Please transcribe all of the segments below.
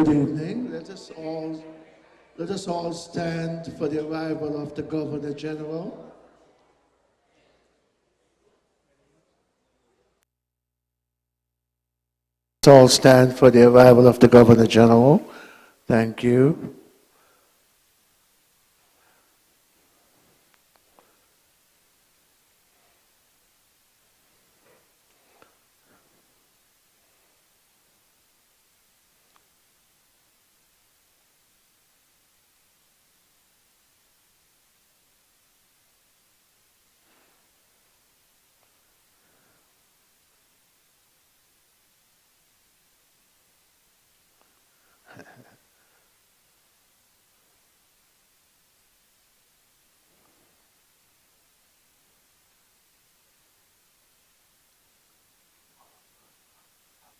Good evening. Let us all stand for the arrival of the Governor General. Let's all stand for the arrival of the Governor General. Thank you.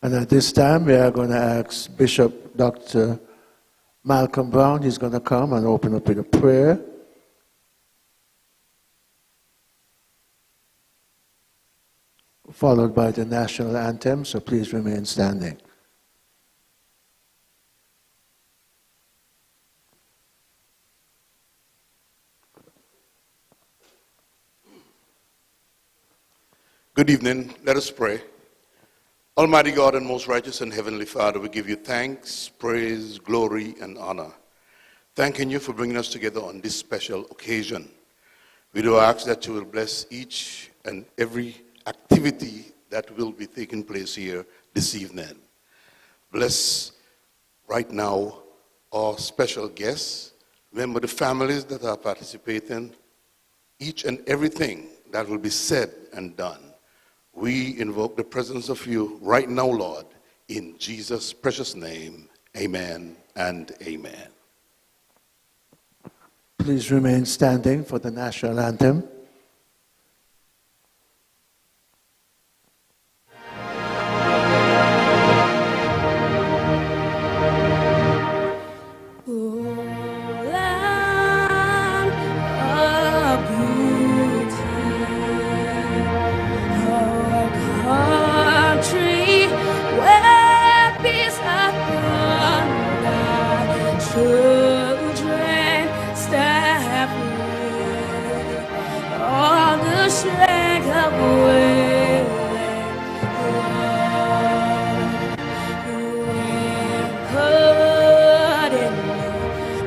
And at this time, we are going to ask Bishop Dr. Malcolm Brown. He's going to come and open up with a prayer. Followed by the national anthem, so please remain standing. Good evening. Let us pray. Almighty God and most righteous and heavenly Father, we give you thanks, praise, glory, and honor. Thanking you for bringing us together on this special occasion. We do ask that you will bless each and every activity that will be taking place here this evening. Bless right now our special guests. Remember the families that are participating, each and everything that will be said and done. We invoke the presence of you right now, Lord, in Jesus' precious name. Amen and amen. Please remain standing for the national anthem.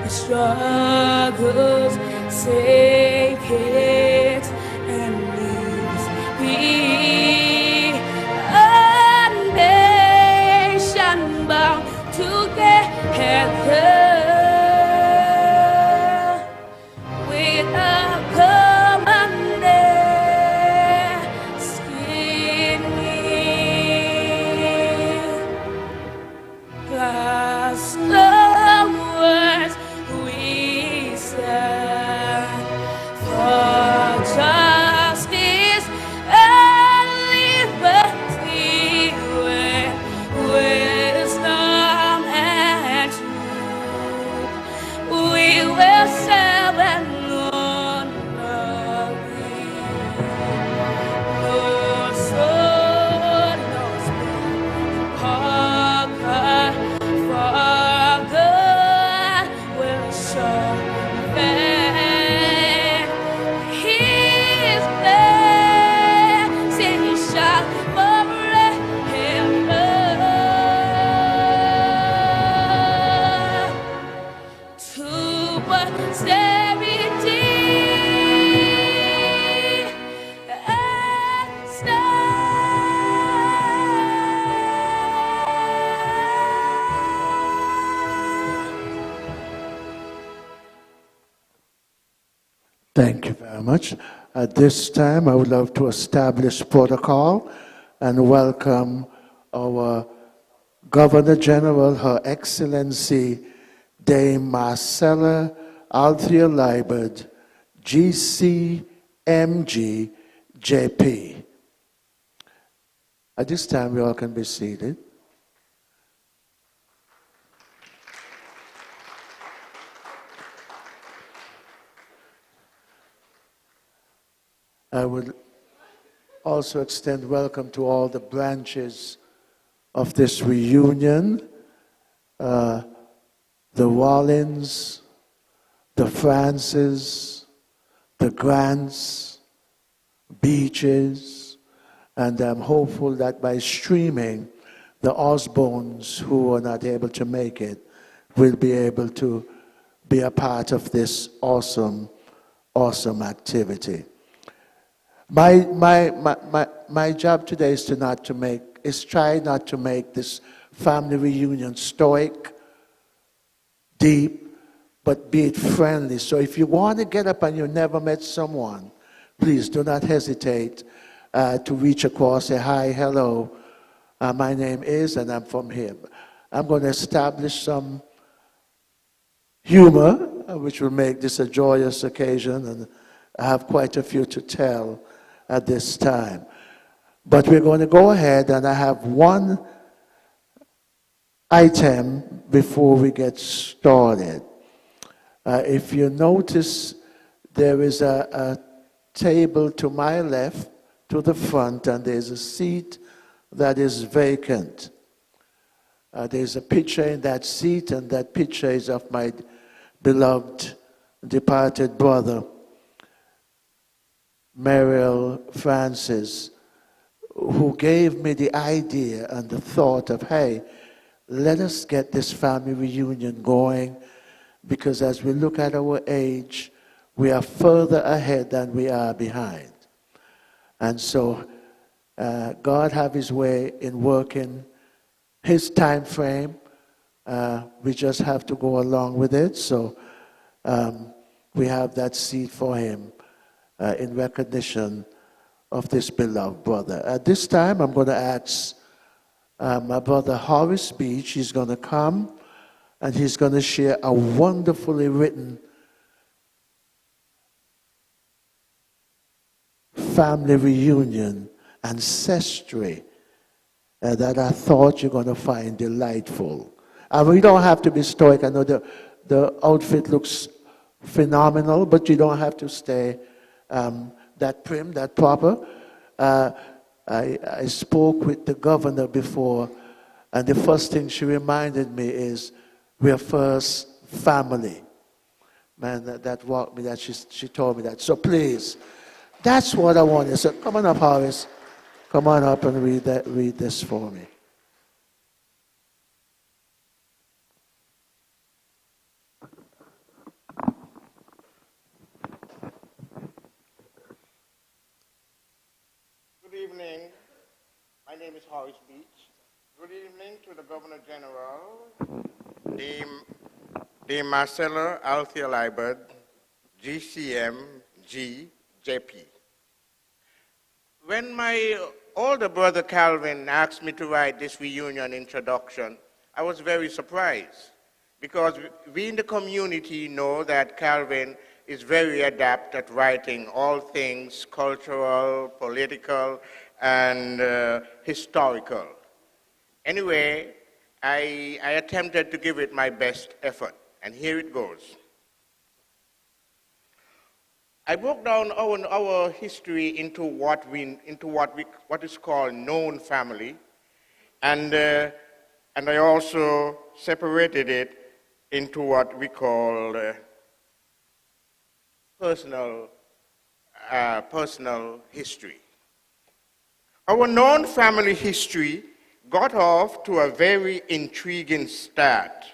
Struggles, save it, and leaves me a nation bound together with a common destiny. God's love words we stand for justice and liberty with wisdom and truth. We will serve and honor thee. No sword, no spear, conquer for good will show fair. His blessing shall forever to posterity Thank you very much. At this time, I would love to establish protocol and welcome our Governor General, Her Excellency Dame Marcella Althea Liebert, GCMG JP. At this time, we all can be seated. I would also extend welcome to all the branches of this reunion. the Rollins, the Francis, the Grants, Beaches, and I'm hopeful that by streaming, the Osborns who are not able to make it will be able to be a part of this awesome, awesome activity. My job today is try not to make this family reunion stoic, deep, but be it friendly. So if you want to get up and you never met someone, please do not hesitate to reach across, say hi, hello, my name is, and I'm from here. I'm going to establish some humor, which will make this a joyous occasion, and I have quite a few to tell at this time. But we're going to go ahead, and I have one item before we get started. If you notice, there is a table to my left, to the front, and there's a seat that is vacant. There's a picture in that seat, and that picture is of my beloved departed brother, Merrill Francis, who gave me the idea and the thought of, hey, let us get this family reunion going, because as we look at our age, we are further ahead than we are behind. And so God have his way in working his time frame. We just have to go along with it. So we have that seat for him in recognition of this beloved brother. At this time, I'm going to ask my brother Horace Beach. He's going to come and he's going to share a wonderfully written family reunion ancestry that I thought you're going to find delightful. And we don't have to be stoic. I know the outfit looks phenomenal, but you don't have to stay that prim, that proper. I spoke with the governor before, and the first thing she reminded me is, we're first family. Man, that walked me, that she told me that. So please, that's what I wanted. So come on up, Horace. Come on up and read this for me. Good evening. My name is Horace Beach. Good evening to the Governor General, the Marcelo Althea Liebert, GCM, JP. When my older brother Calvin asked me to write this reunion introduction, I was very surprised, because we in the community know that Calvin is very adept at writing all things cultural, political, and historical. Anyway, I attempted to give it my best effort, and here it goes. I broke down our history into what is called known family, and I also separated it into what we call personal history. Our known family history got off to a very intriguing start.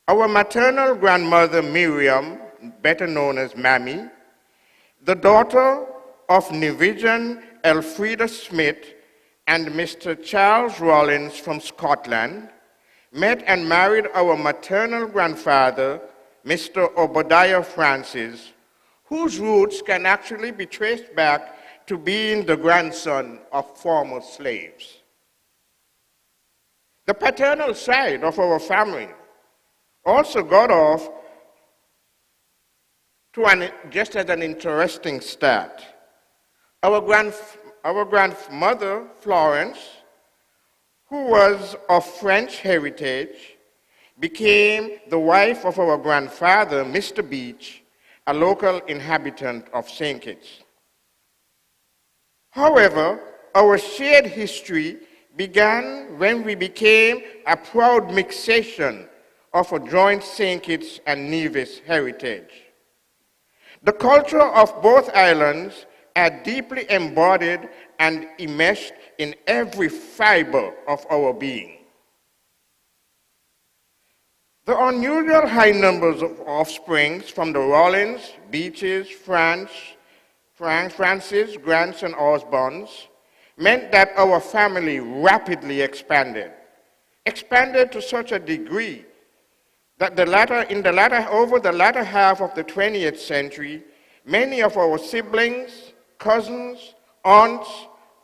Our maternal grandmother Miriam, better known as Mammy, the daughter of Nivijan Elfrida Smith and Mr. Charles Rollins from Scotland, met and married our maternal grandfather, Mr. Obadiah Francis, whose roots can actually be traced back to being the grandson of former slaves. The paternal side of our family also got off to just as an interesting start. Our grandmother, Florence, who was of French heritage, became the wife of our grandfather, Mr. Beach, a local inhabitant of St. Kitts. However, our shared history began when we became a proud mixation of a joint St. Kitts and Nevis heritage. The culture of both islands are deeply embodied and enmeshed in every fiber of our being. The unusual high numbers of offsprings from the Rollins, Beaches, Francis, Grants, and Osborns meant that our family rapidly expanded to such a degree that over the latter half of the 20th century, many of our siblings, cousins, aunts,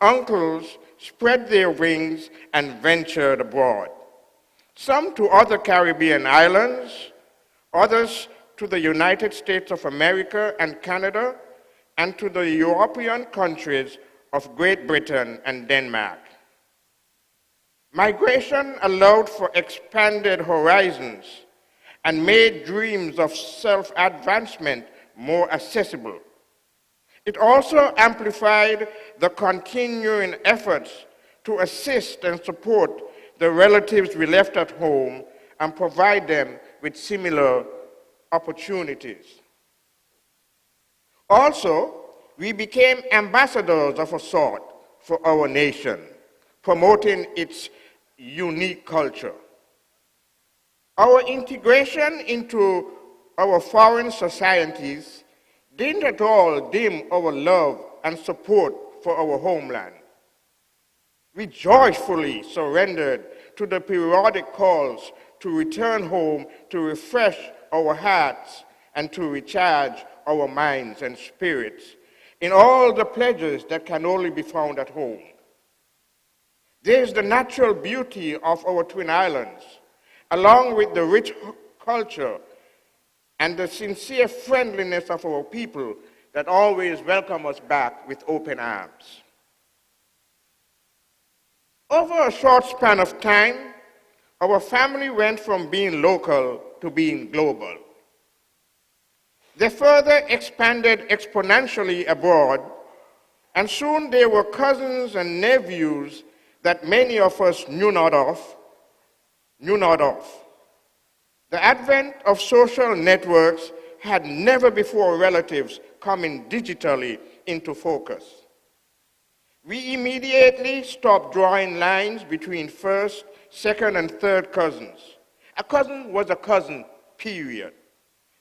uncles spread their wings and ventured abroad. Some to other Caribbean islands, others to the United States of America and Canada, and to the European countries of Great Britain and Denmark. Migration allowed for expanded horizons and made dreams of self-advancement more accessible. It also amplified the continuing efforts to assist and support the relatives we left at home and provide them with similar opportunities. Also, we became ambassadors of a sort for our nation, promoting its unique culture. Our integration into our foreign societies didn't at all dim our love and support for our homeland. We joyfully surrendered to the periodic calls to return home to refresh our hearts and to recharge our minds and spirits in all the pleasures that can only be found at home. There is the natural beauty of our twin islands, along with the rich culture and the sincere friendliness of our people that always welcome us back with open arms. Over a short span of time, our family went from being local to being global. They further expanded exponentially abroad, and soon there were cousins and nephews that many of us knew not of. The advent of social networks had never before relatives coming digitally into focus. We immediately stopped drawing lines between first, second, and third cousins. A cousin was a cousin, period.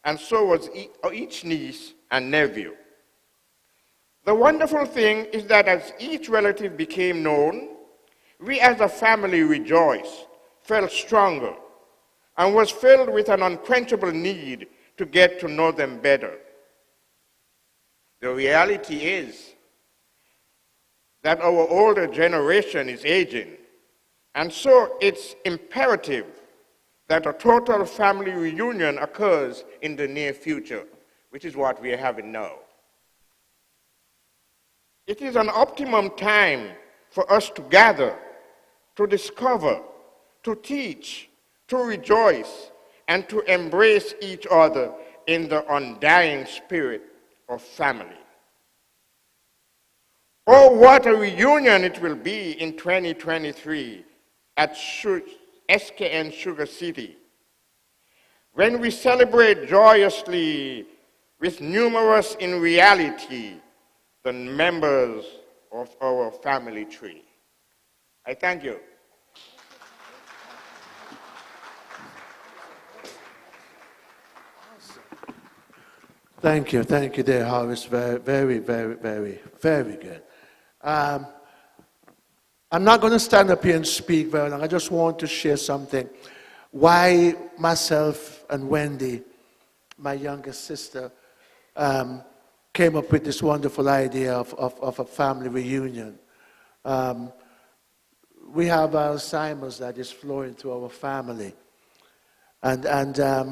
And so was each niece and nephew. The wonderful thing is that as each relative became known, we as a family rejoiced, felt stronger, and was filled with an unquenchable need to get to know them better. The reality is that our older generation is aging, and so it's imperative that a total family reunion occurs in the near future, which is what we are having now. It is an optimum time for us to gather, to discover, to teach, to rejoice, and to embrace each other in the undying spirit of family. Oh, what a reunion it will be in 2023 at SKN Sugar City, when we celebrate joyously with numerous in reality the members of our family tree. I thank you. Thank you, dear Horace. Very good. I'm not going to stand up here and speak very long. I just want to share something. Why myself and Wendy, my younger sister, came up with this wonderful idea of a family reunion. We have Alzheimer's that is flowing through our family. And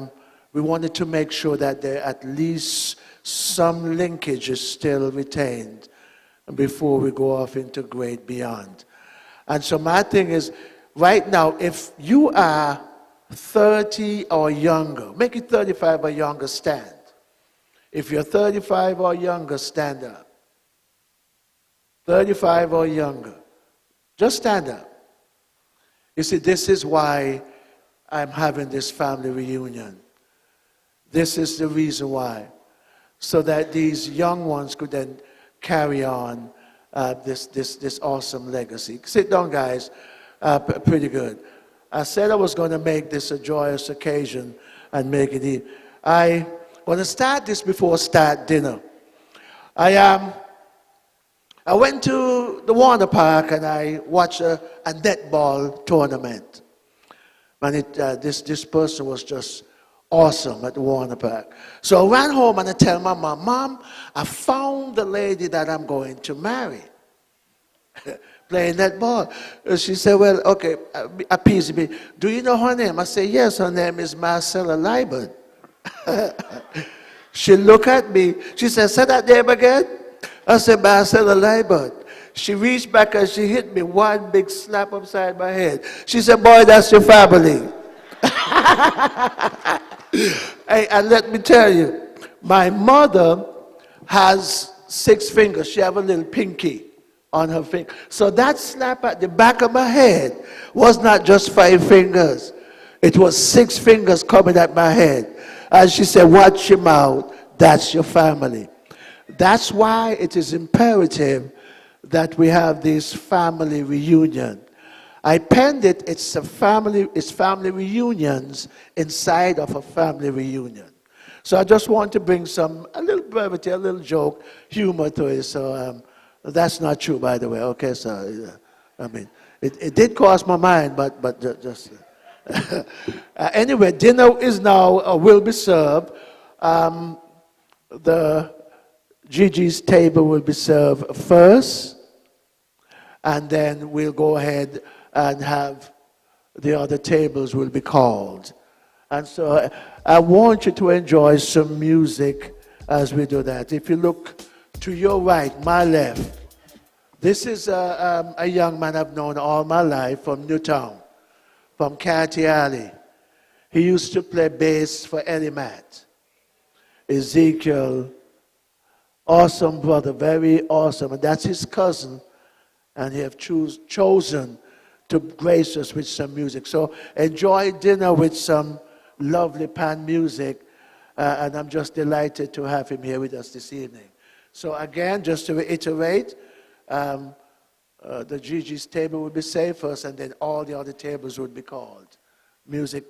we wanted to make sure that there at least some linkage is still retained before we go off into great beyond. And so my thing is, right now, if you are 30 or younger, make it 35 or younger, stand. If you're 35 or younger, stand up. 35 or younger, just stand up. You see, this is why I'm having this family reunion. This is the reason why. So that these young ones could then carry on this awesome legacy. Sit down, guys. Pretty good. I said I was going to make this a joyous occasion and make it easy. I want to start this before start dinner. I went to the Warner Park and I watched a netball tournament. And this person was just awesome at the Warner Park. So I ran home and I tell my mom, Mom, I found the lady that I'm going to marry. Playing netball. She said, well, okay, appease me. Do you know her name? I said, yes, her name is Marcella Liebert. She looked at me. She said, say that name again? I said, Marcella Liebert. She reached back and she hit me one big slap upside my head. She said, boy, that's your family. Hey, and let me tell you, my mother has 6 fingers. She have a little pinky on her finger. So that slap at the back of my head was not just 5 fingers. It was 6 fingers coming at my head. And she said, watch your mouth. That's your family. That's why it is imperative that we have this family reunion. I penned it, it's family reunions inside of a family reunion. So I just want to bring a little brevity, a little joke, humor to it. So that's not true, by the way. Okay, so I mean, it did cross my mind, but just anyway, dinner is now will be served. The Gigi's table will be served first, and then we'll go ahead and have the other tables will be called. And so I want you to enjoy some music as we do that. If you look to your right, my left, this is a young man I've known all my life from Newtown, from Catty Alley. He used to play bass for Eddie Matt. Ezekiel, awesome brother, very awesome. And that's his cousin. And he have chosen to grace us with some music. So enjoy dinner with some lovely pan music. And I'm just delighted to have him here with us this evening. So again, just to reiterate, the Gigi's table will be saved first, and then all the other tables would be called. Music.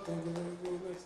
Thank you very much.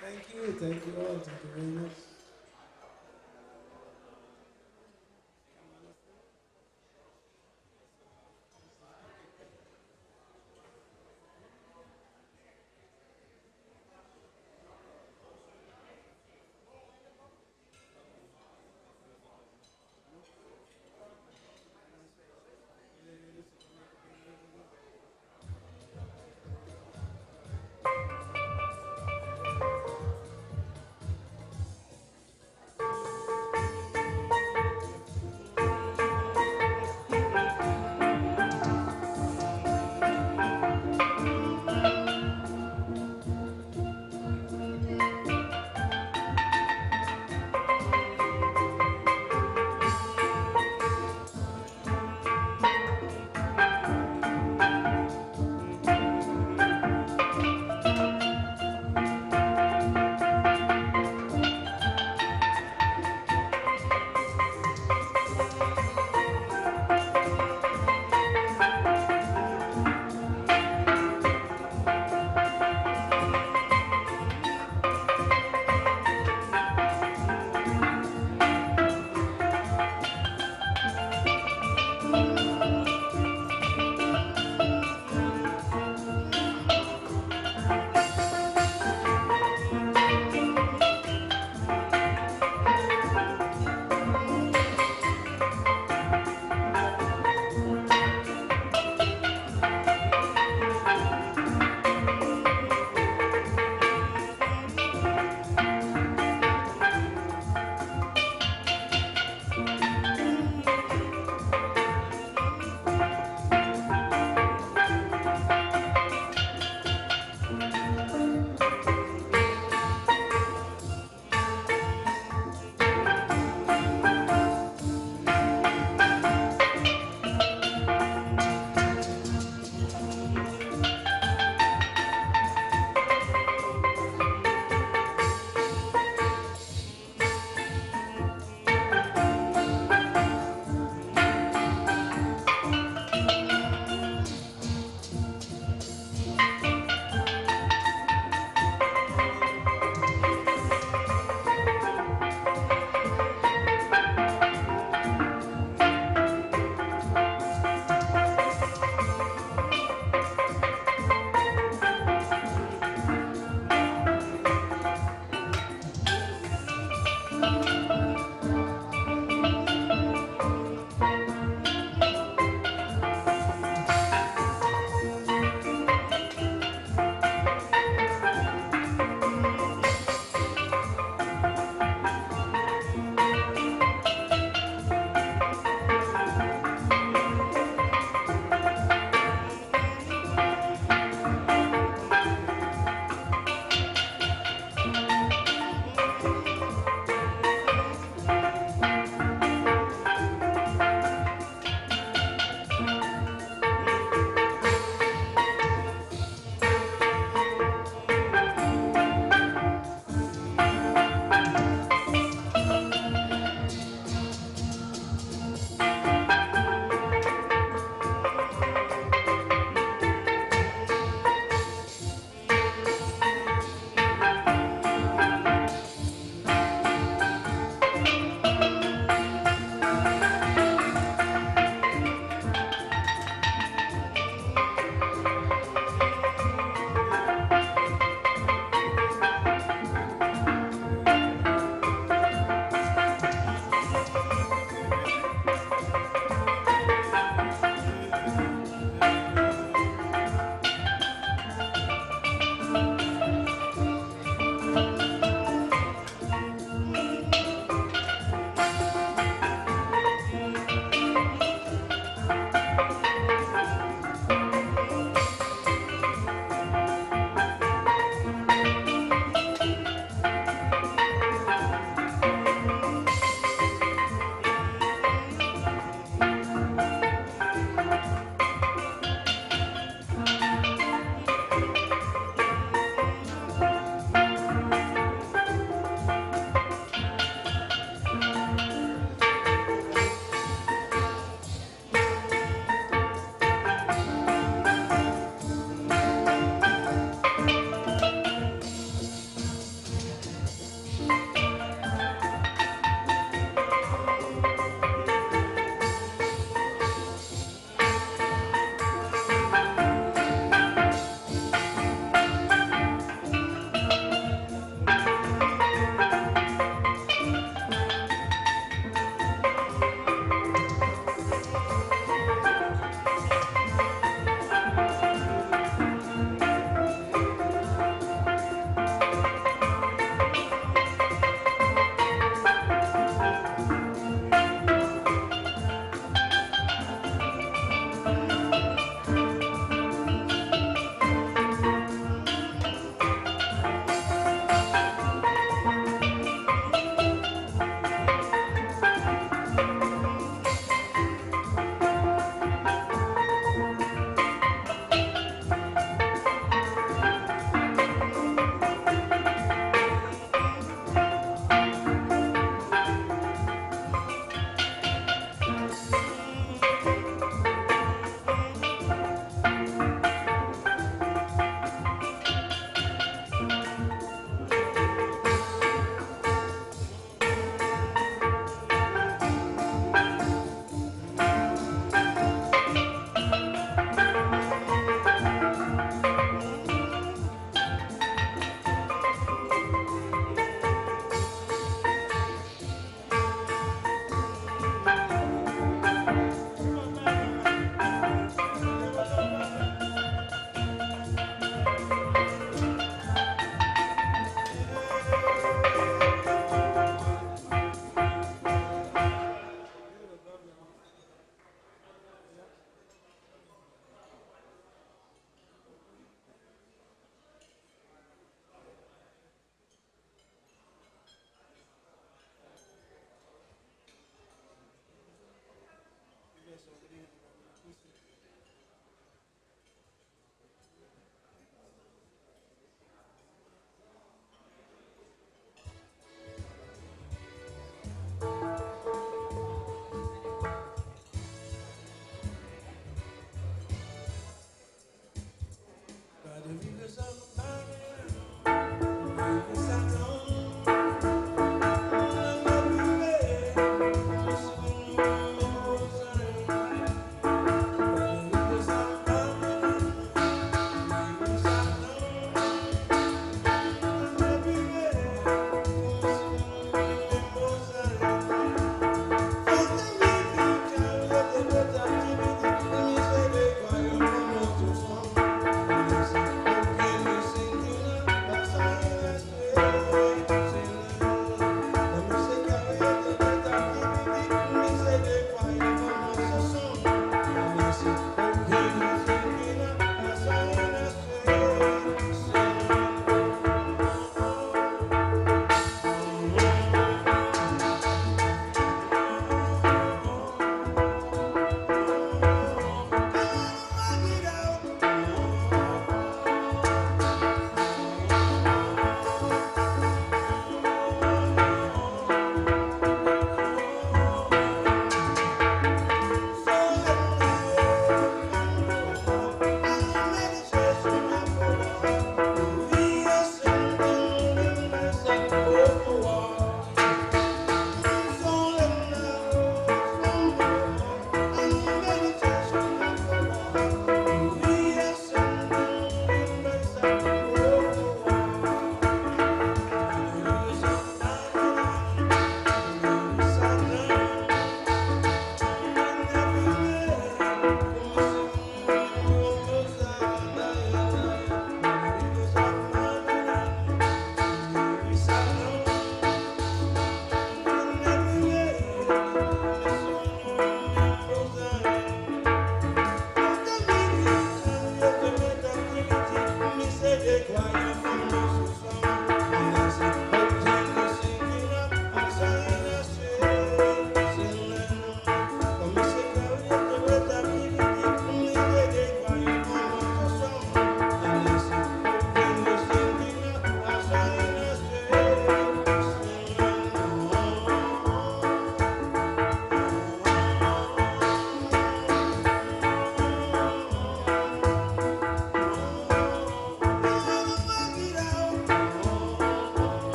Thank you. Thank you all. Thank you very much.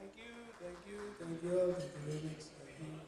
Thank you, thank you, thank you all. Thank you very much. Thank you.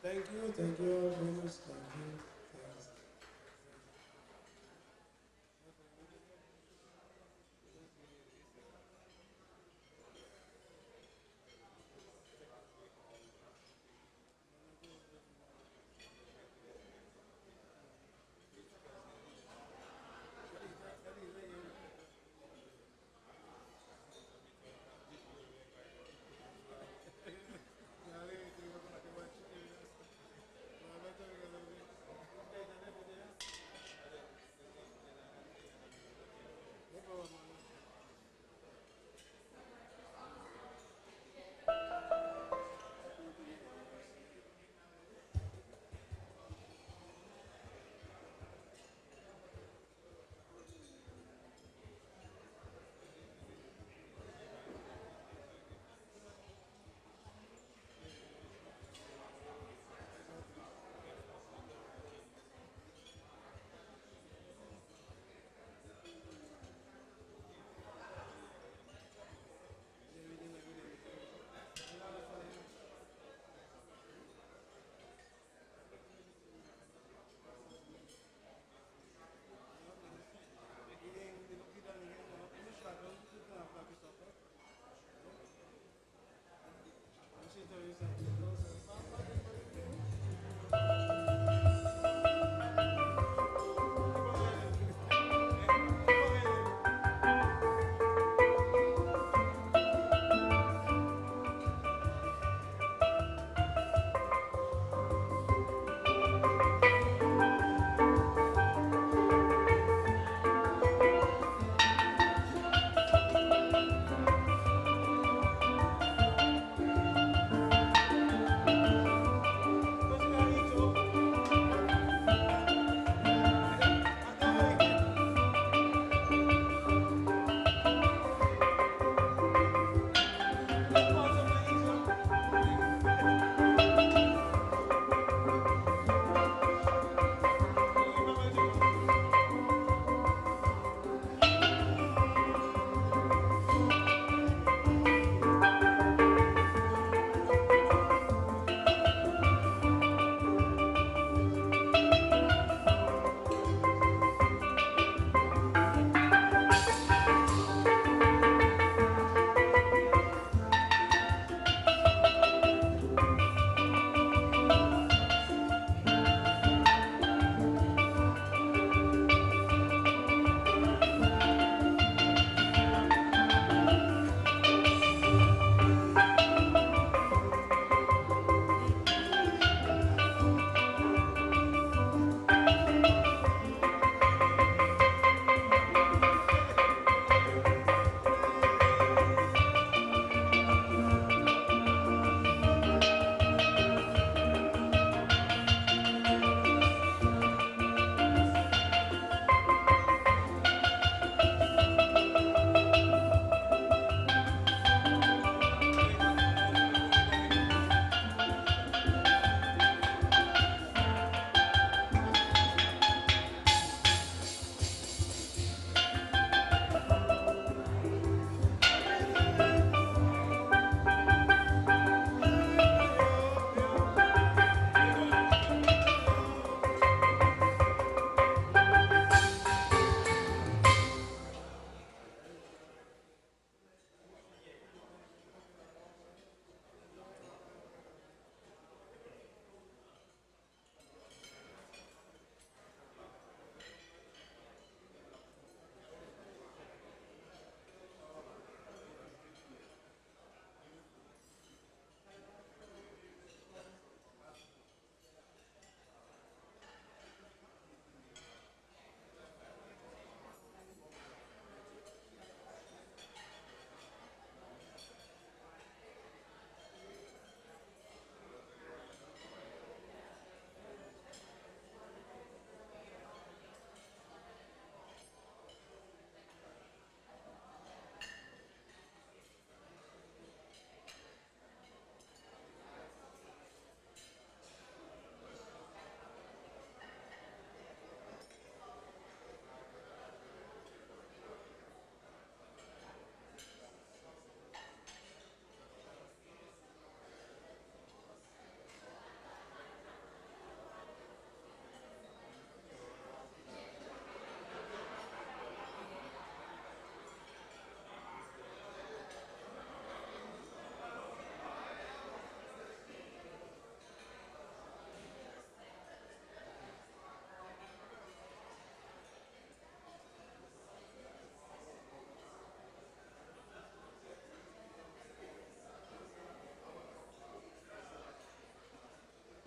Thank you all very much. Thank you. Thanks.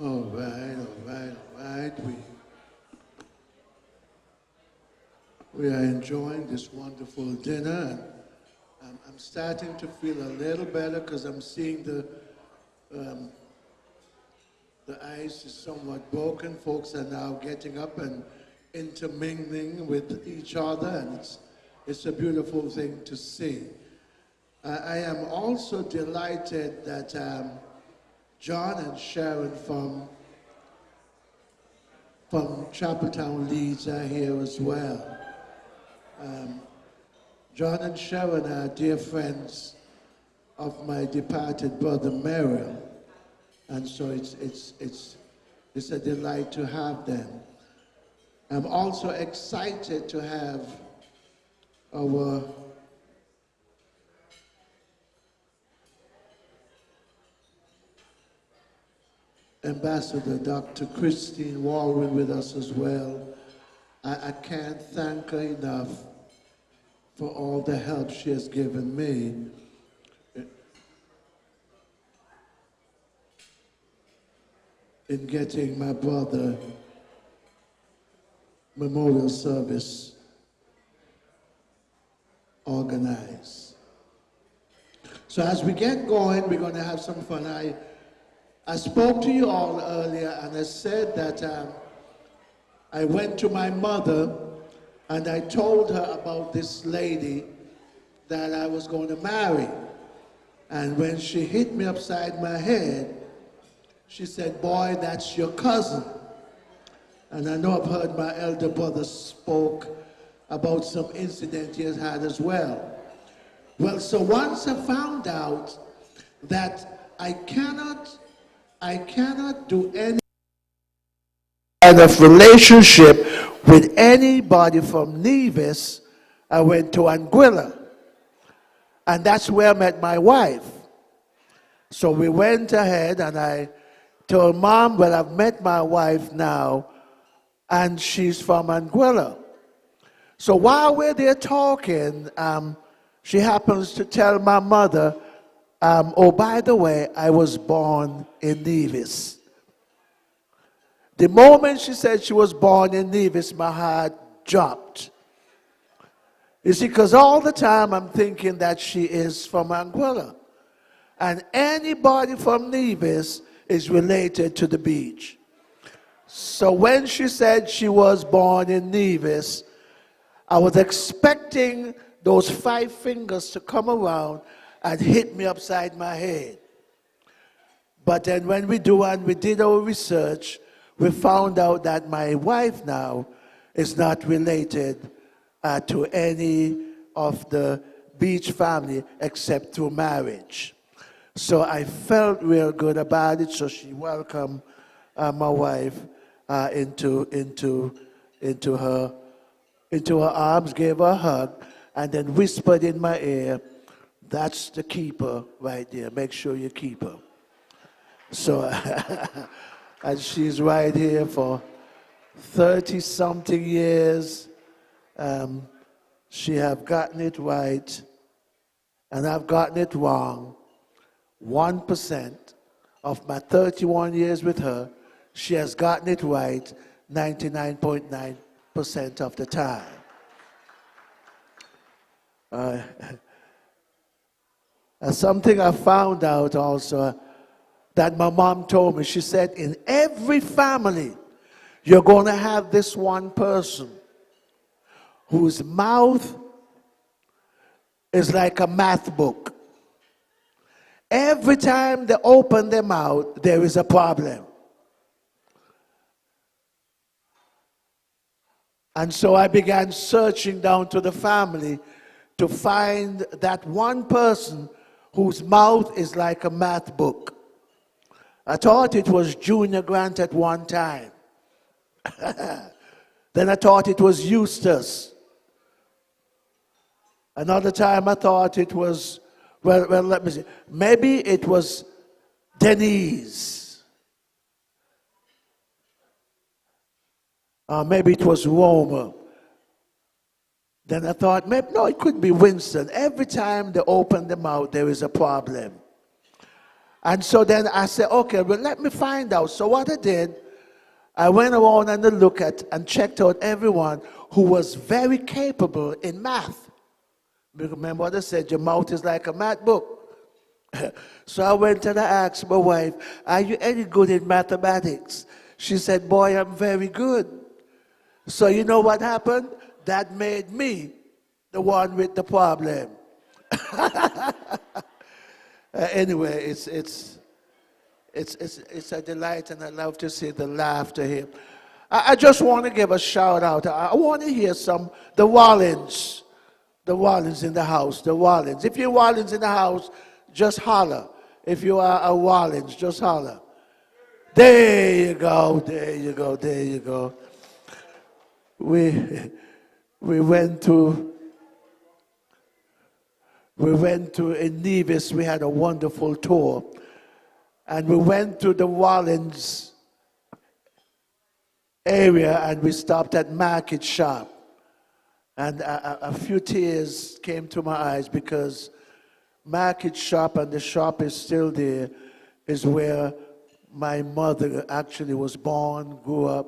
All right, all right, all right. We are enjoying this wonderful dinner. And I'm starting to feel a little better because I'm seeing the ice is somewhat broken. Folks are now getting up and intermingling with each other, and it's a beautiful thing to see. I am also delighted that John and Sharon from Chapeltown, Leeds are here as well. John and Sharon are dear friends of my departed brother Merrill, and so it's a delight to have them. I'm also excited to have our Ambassador Dr. Christine Walwyn with us as well. I can't thank her enough for all the help she has given me. In getting my brother memorial service organized. So as we get going, we're going to have some fun. I spoke to you all earlier, and I said that I went to my mother and I told her about this lady that I was going to marry. And when she hit me upside my head, she said, "Boy, that's your cousin." And I know I've heard my elder brother spoke about some incident he has had as well. Well, so once I found out that I cannot do any kind of relationship with anybody from Nevis, I went to Anguilla. And that's where I met my wife. So we went ahead and I told Mom, well, I've met my wife now, and she's from Anguilla. So while we're there talking, she happens to tell my mother, oh, by the way, I was born in Nevis. The moment she said she was born in Nevis, my heart dropped. You see, because all the time I'm thinking that she is from Anguilla. And anybody from Nevis is related to the beach. So when she said she was born in Nevis, I was expecting those 5 fingers to come around and hit me upside my head. But then when we did our research, we found out that my wife now is not related to any of the Beach family except through marriage. So I felt real good about it. So she welcomed my wife into her arms, gave her a hug, and then whispered in my ear, "That's the keeper right there. Make sure you keep her." So, and she's right here for 30-something years. She have gotten it right, and I've gotten it wrong. 1% of my 31 years with her, she has gotten it right 99.9% of the time. Something I found out also that my mom told me, she said, in every family, you're going to have this one person whose mouth is like a math book. Every time they open their mouth, there is a problem. And so I began searching down to the family to find that one person whose mouth is like a math book. I thought it was Junior Grant at one time. Then I thought it was Eustace. Another time I thought it was, well, let me see. Maybe it was Denise. Maybe it was Roma. Then I thought, maybe, no, it could be Winston. Every time they open their mouth, there is a problem. And so then I said, okay, well, let me find out. So what I did, I went around and looked at and checked out everyone who was very capable in math. Remember what I said, your mouth is like a math book. So I went and I asked my wife, are you any good in mathematics? She said, boy, I'm very good. So you know what happened? That made me the one with the problem. Anyway, it's a delight, and I love to see the laughter here. I just want to give a shout out. I want to hear the Wallins in the house, the Wallins. If you're Wallins in the house, just holler. If you are a Wallins, just holler. There you go, there you go, there you go. We went to in Nevis. We had a wonderful tour, and we went to the Wallins area, and we stopped at Market Shop, and a few tears came to my eyes, because Market Shop, and the shop is still there, is where my mother actually was born, grew up.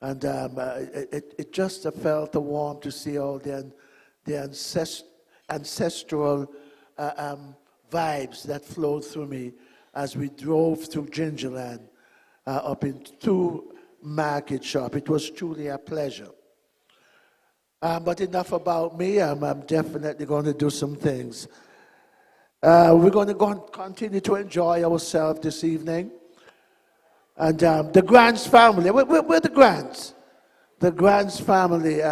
And it just felt warm to see all the ancestral vibes that flowed through me as we drove through Gingerland up into Market Shop. It was truly a pleasure. But enough about me. I'm definitely going to do some things. We're going to continue to enjoy ourselves this evening. And the Grants family, we're the Grants. The Grants family.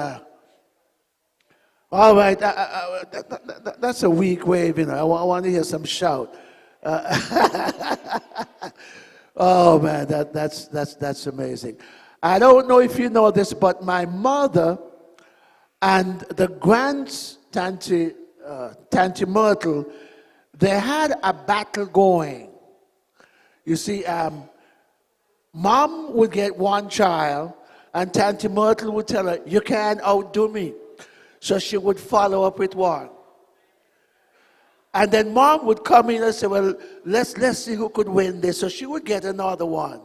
All right, that's a weak wave, you know. I want to hear some shout. Oh man, that's amazing. I don't know if you know this, but my mother and the Grants, Tanti Myrtle, they had a battle going. You see, Mom would get one child, and Tanti Myrtle would tell her, you can't outdo me. So she would follow up with one. And then Mom would come in and say, well, let's see who could win this. So she would get another one.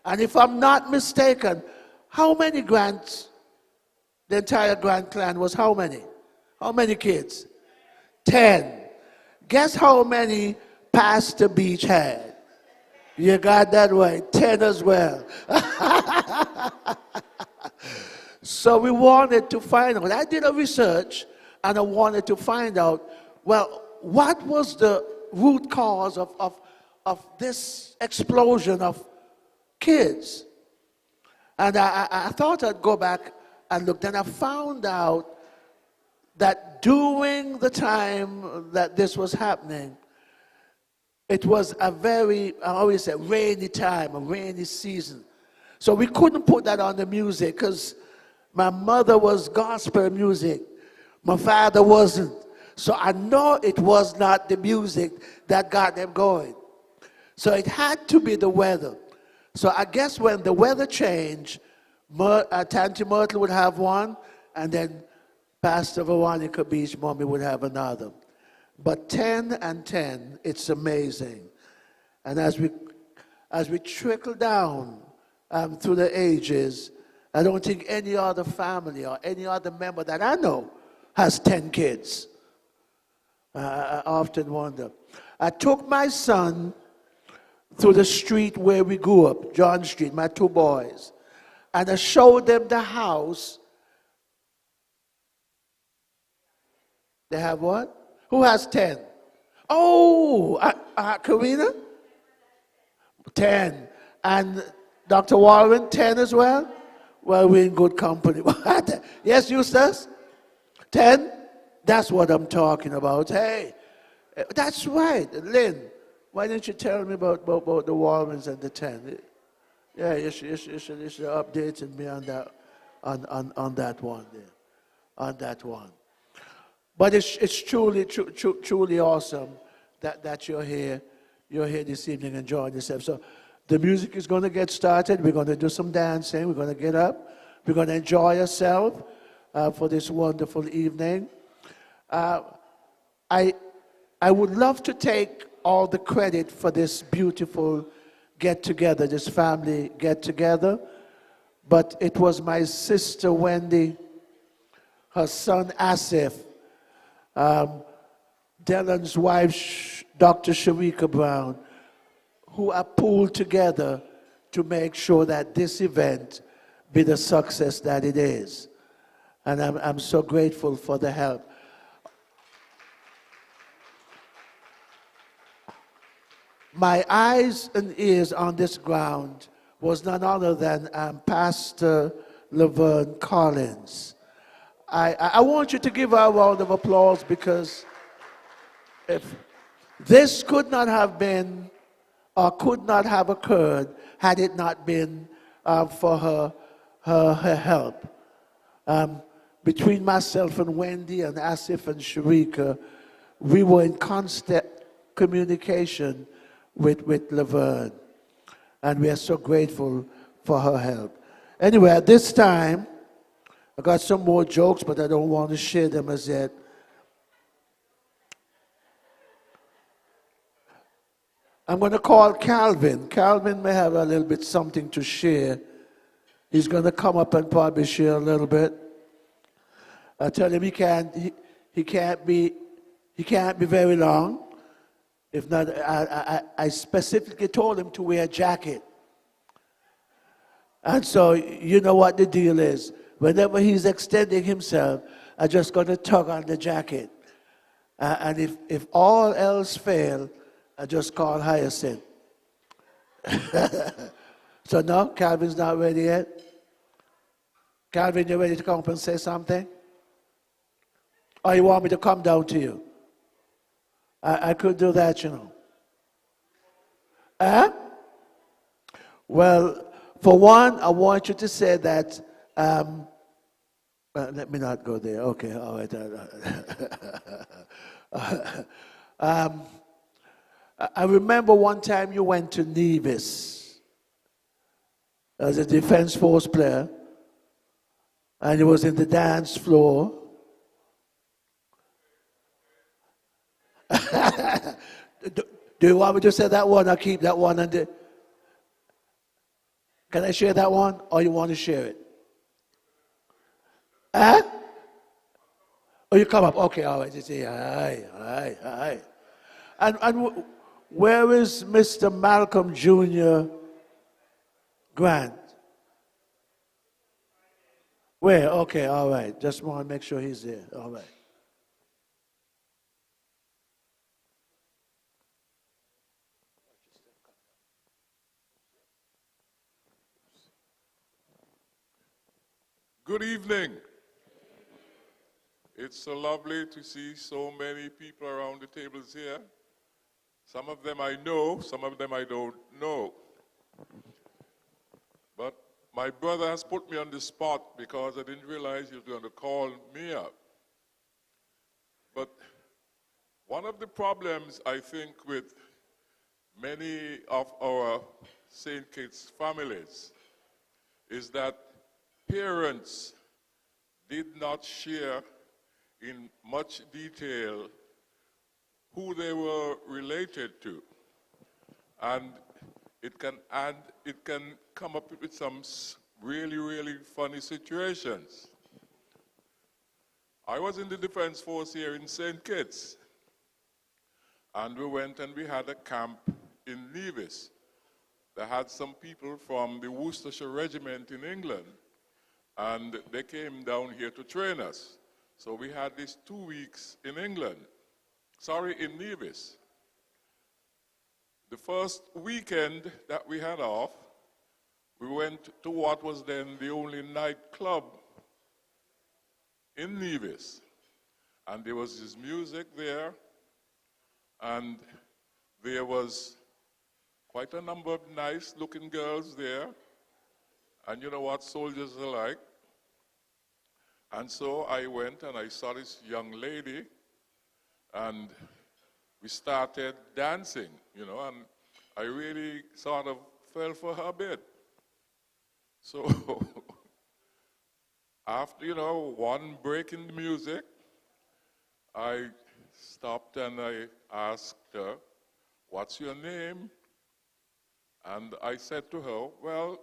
And if I'm not mistaken, how many Grants, the entire Grant clan was how many? How many kids? 10. Guess how many Pastor Beach had? You got that right, 10 as well. So we wanted to find out. I did a research, and I wanted to find out, well, what was the root cause of this explosion of kids? And I thought I'd go back and look. Then I found out that during the time that this was happening, it was a very, I always say, rainy time, a rainy season. So we couldn't put that on the music, because my mother was gospel music. My father wasn't. So I know it was not the music that got them going. So it had to be the weather. So I guess when the weather changed, Tanti Myrtle would have one, and then Pastor Veronica Beach Mommy would have another. But 10 and 10, it's amazing. And as we trickle down through the ages, I don't think any other family or any other member that I know has 10 kids. I often wonder. I took my son through the street where we grew up, John Street, my two boys, and I showed them the house. They have what? Who has 10? Oh, Karina? 10. And Dr. Warren, 10 as well? Well, we're in good company. Yes, Eustace? 10? That's what I'm talking about. Hey, that's right. Lynn, why didn't you tell me about the Warrens and the 10? Yeah, you should update me on that, on that one there. On that one. But it's truly awesome that you're here this evening enjoying yourself. So the music is going to get started. We're going to do some dancing. We're going to get up. We're going to enjoy ourselves for this wonderful evening. I would love to take all the credit for this beautiful get-together, this family get-together. But it was my sister Wendy, her son Asif, Dylan's wife, Dr. Sharika Brown, who are pulled together to make sure that this event be the success that it is. And I'm so grateful for the help. My eyes and ears on this ground was none other than Pastor Laverne Collins. I want you to give her a round of applause, because if this could not have been or could not have occurred had it not been for her help. Between myself and Wendy and Asif and Sharika, we were in constant communication with Laverne. And we are so grateful for her help. Anyway, at this time, I got some more jokes, but I don't want to share them as yet. I'm going to call Calvin. Calvin may have a little bit something to share. He's going to come up and probably share a little bit. I tell him he can't be very long. If not, I specifically told him to wear a jacket. And so you know what the deal is. Whenever he's extending himself, I just got to tug on the jacket. And if all else fail, I just call Hyacinth. So no, Calvin's not ready yet. Calvin, you ready to come up and say something? Or you want me to come down to you? I could do that, you know. Well, for one, I want you to say that, let me not go there. Okay, all right. I remember one time you went to Nevis as a Defense Force player, and you was in the dance floor. Do you want me to say that one or keep that one? Can I share that one, or you want to share it? Oh, you come up. Okay, all right. You say, hi. And where is Mr. Malcolm Jr. Grant? Where? Okay, all right. Just want to make sure he's there. All right. Good evening. It's so lovely to see so many people around the tables here. Some of them I know, some of them I don't know. But my brother has put me on the spot because I didn't realize he was going to call me up. But one of the problems, I think, with many of our St. Kitts families is that parents did not share in much detail who they were related to. And it can come up with some really, really funny situations. I was in the Defense Force here in St. Kitts, and we went and we had a camp in Nevis. They had some people from the Worcestershire Regiment in England, and they came down here to train us. So we had these 2 weeks in in Nevis. The first weekend that we had off, we went to what was then the only nightclub in Nevis. And there was this music there, and there was quite a number of nice-looking girls there. And you know what soldiers are like. And so I went and I saw this young lady, and we started dancing, you know, and I really sort of fell for her a bit. So after, you know, one break in the music, I stopped and I asked her, what's your name? And I said to her, well,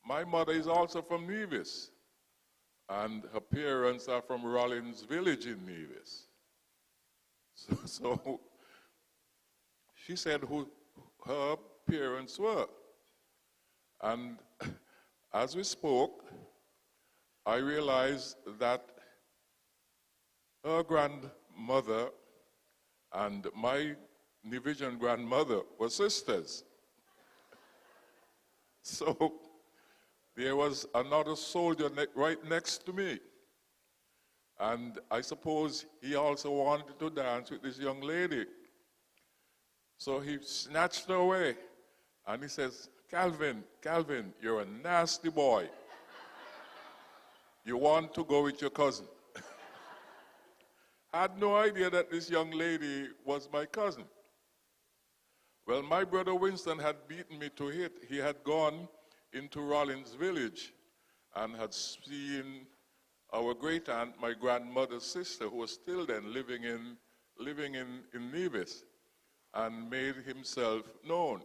my mother is also from Nevis, and her parents are from Rollins Village in Nevis. So she said who her parents were. And as we spoke, I realized that her grandmother and my Nevisian grandmother were sisters. So there was another soldier right next to me. And I suppose he also wanted to dance with this young lady. So he snatched her away. And he says, Calvin, Calvin, you're a nasty boy. You want to go with your cousin. I had no idea that this young lady was my cousin. Well, my brother Winston had beaten me to it. He had gone into Rollins Village and had seen our great aunt, my grandmother's sister, who was still then living in Nevis, and made himself known.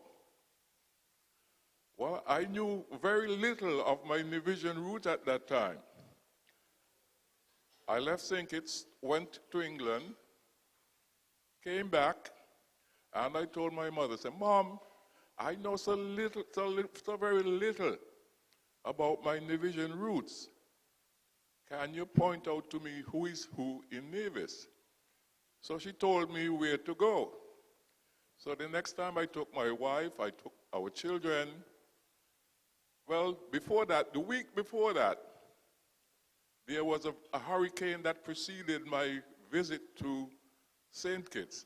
Well, I knew very little of my Nevisian root at that time. I left St. Kitts, went to England, came back, and I told my mother, I said, Mom, I know so very little about my Nevisian roots. Can you point out to me who is who in Nevis? So she told me where to go. So the next time I took my wife, I took our children. Well, before that, the week before that, there was a hurricane that preceded my visit to St. Kitts.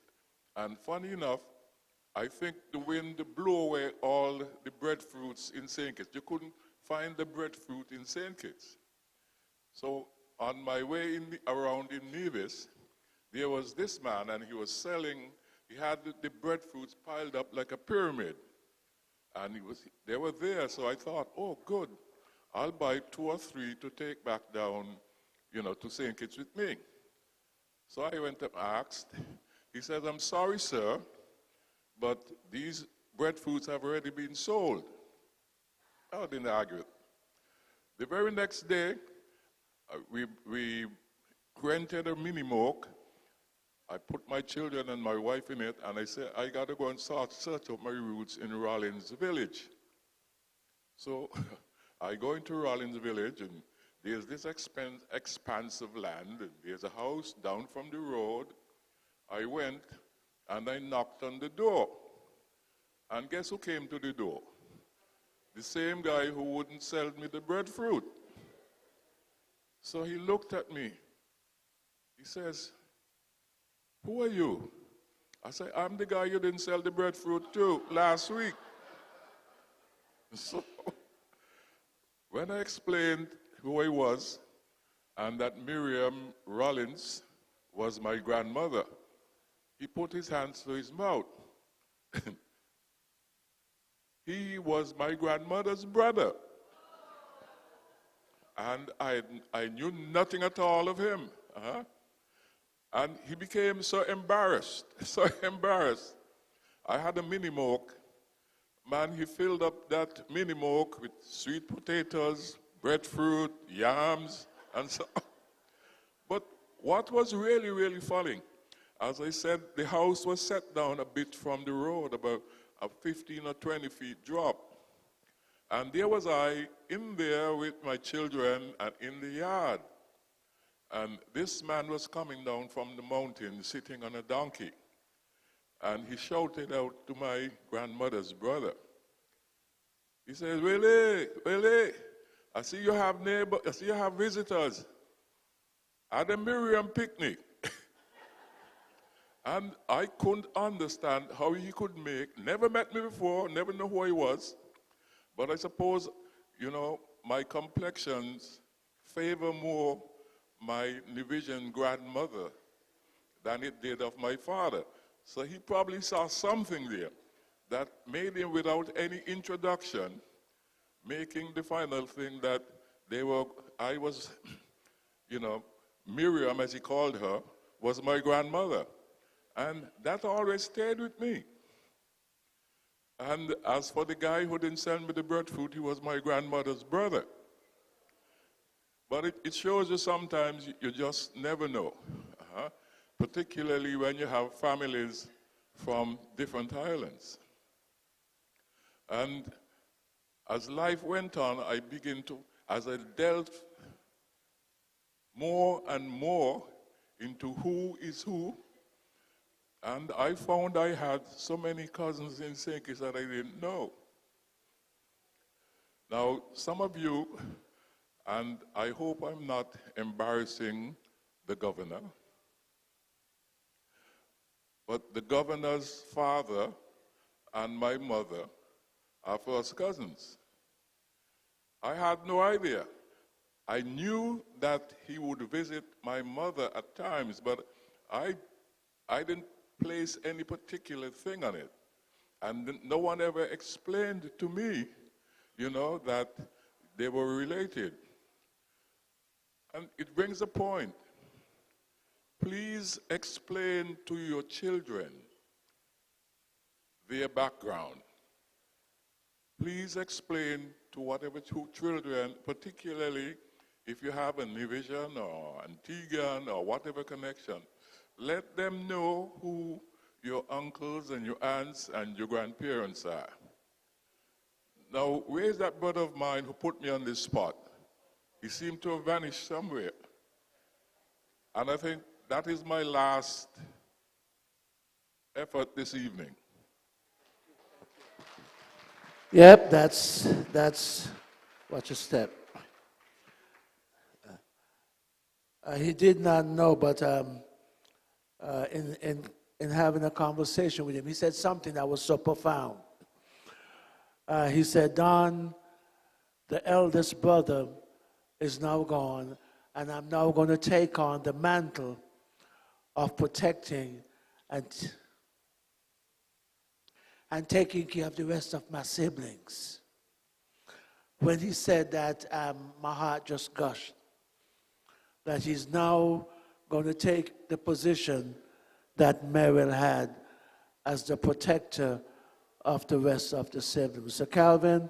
And funny enough, I think the wind blew away all the breadfruits in St. Kitts. You couldn't find the breadfruit in St. Kitts. So on my way around in Nevis, there was this man, and he was selling, he had the breadfruits piled up like a pyramid. And they were there, so I thought, oh, good. I'll buy 2 or 3 to take back down, to St. Kitts with me. So I went up and asked. He says, I'm sorry, sir, but these breadfruits have already been sold. I didn't argue it. The very next day, we rented a mini moke. I put my children and my wife in it, and I said, I got to go and search out my roots in Rollins Village. So I go into Rollins Village, and there's this expansive land, and there's a house down from the road. I went, and I knocked on the door. And guess who came to the door? The same guy who wouldn't sell me the breadfruit. So he looked at me. He says, who are you? I said, I'm the guy you didn't sell the breadfruit to last week. So when I explained who I was, and that Miriam Rollins was my grandmother, he put his hands to his mouth. He was my grandmother's brother. And I knew nothing at all of him. And he became so embarrassed, so embarrassed. I had a mini moke. Man, he filled up that mini moke with sweet potatoes, breadfruit, yams, and so on. But what was really, really funny, as I said, the house was set down a bit from the road, about a 15 or 20 feet drop. And there was I in there with my children and in the yard. And this man was coming down from the mountain sitting on a donkey. And he shouted out to my grandmother's brother. He says, Willie, Willie, I see you have visitors at the Miriam picnic. And I couldn't understand how he could never met me before, never know who he was. But I suppose, my complexions favor more my Nevisian grandmother than it did of my father. So he probably saw something there that made him, without any introduction, making the final thing that Miriam, as he called her, was my grandmother. And that always stayed with me. And as for the guy who didn't send me the breadfruit, he was my grandmother's brother. But it shows you sometimes you just never know, particularly when you have families from different islands. And as life went on, as I delved more and more into who is who, and I found I had so many cousins in St. Kitts that I didn't know. Now, some of you, and I hope I'm not embarrassing the governor, but the governor's father and my mother are first cousins. I had no idea. I knew that he would visit my mother at times, but I didn't place any particular thing on it. And no one ever explained to me, that they were related. And it brings a point. Please explain to your children their background. Please explain to whatever children, particularly if you have a Nivision or Antiguan or whatever connection, let them know who your uncles and your aunts and your grandparents are. Now, where's that brother of mine who put me on this spot? He seemed to have vanished somewhere. And I think that is my last effort this evening. Yep, that's watch your step. He did not know, but in having a conversation with him, he said something that was so profound. He said, Don, the eldest brother is now gone, and I'm now going to take on the mantle of protecting and taking care of the rest of my siblings. When he said that, my heart just gushed. That he's now going to take the position that Merrill had as the protector of the rest of the siblings. So Calvin,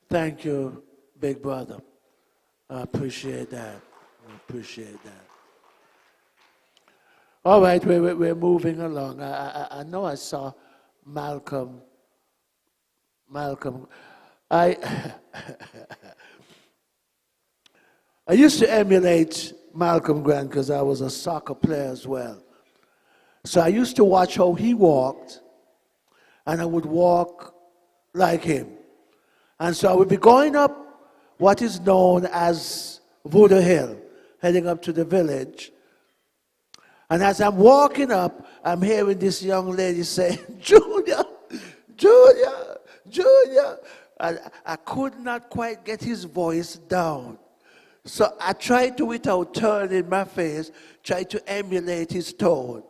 thank you, big brother. I appreciate that. I appreciate that. All right, we're moving along. I know I saw Malcolm. I used to emulate Malcolm Grant because I was a soccer player as well. So I used to watch how he walked, and I would walk like him. And so I would be going up what is known as Voodoo Hill, heading up to the village. And as I'm walking up, I'm hearing this young lady saying, Junior, Junior, Junior. And I could not quite get his voice down. So I tried to, without turning my face, try to emulate his tone.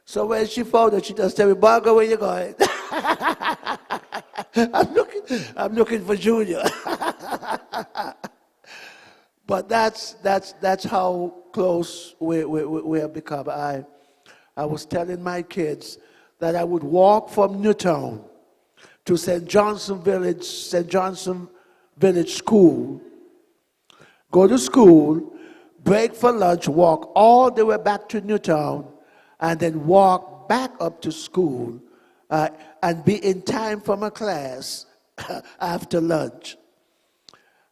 So when she found it, she just said, Margaret, where you going? I'm looking for Junior. But that's how close we have become. I was telling my kids that I would walk from Newtown to St. Johnson Village School, go to school, break for lunch, walk all the way back to Newtown, and then walk back up to school and be in time for my class after lunch.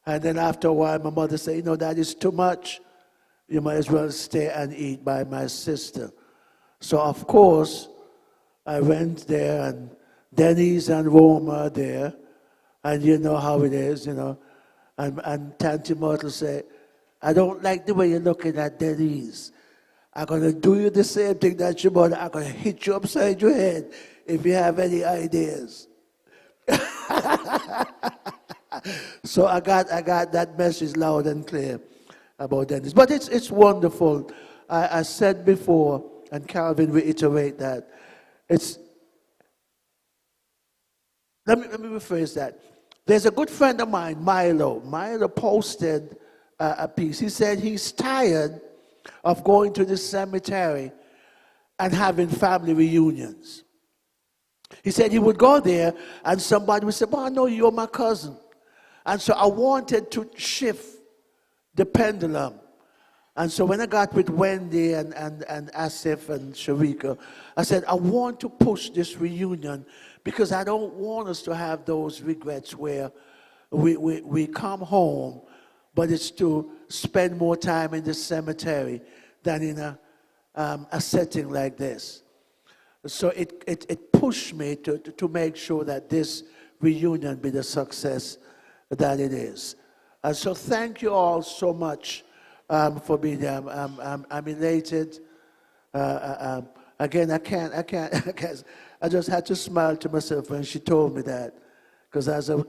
And then after a while, my mother said, that is too much. You might as well stay and eat by my sister. So, of course, I went there, and Denny's and Roma are there. And you know how it is, And Tanti Myrtle said, I don't like the way you're looking at Denny's. I'm going to do you the same thing that your mother. I'm going to hit you upside your head if you have any ideas. So I got that message loud and clear about Dennis. But it's wonderful. I said before, and Calvin reiterate that, let me rephrase that. There's a good friend of mine, Milo. Milo posted a piece. He said he's tired of going to the cemetery and having family reunions. He said he would go there and somebody would say, well, I know you're my cousin. And so I wanted to shift the pendulum. And so when I got with Wendy and Asif and Sharika, I said, I want to push this reunion because I don't want us to have those regrets where we come home, but it's to spend more time in the cemetery than in a setting like this. So it pushed me to make sure that this reunion be the success that it is. And so thank you all so much for being there. I'm elated. Again, I can't. I just had to smile to myself when she told me that, because as Her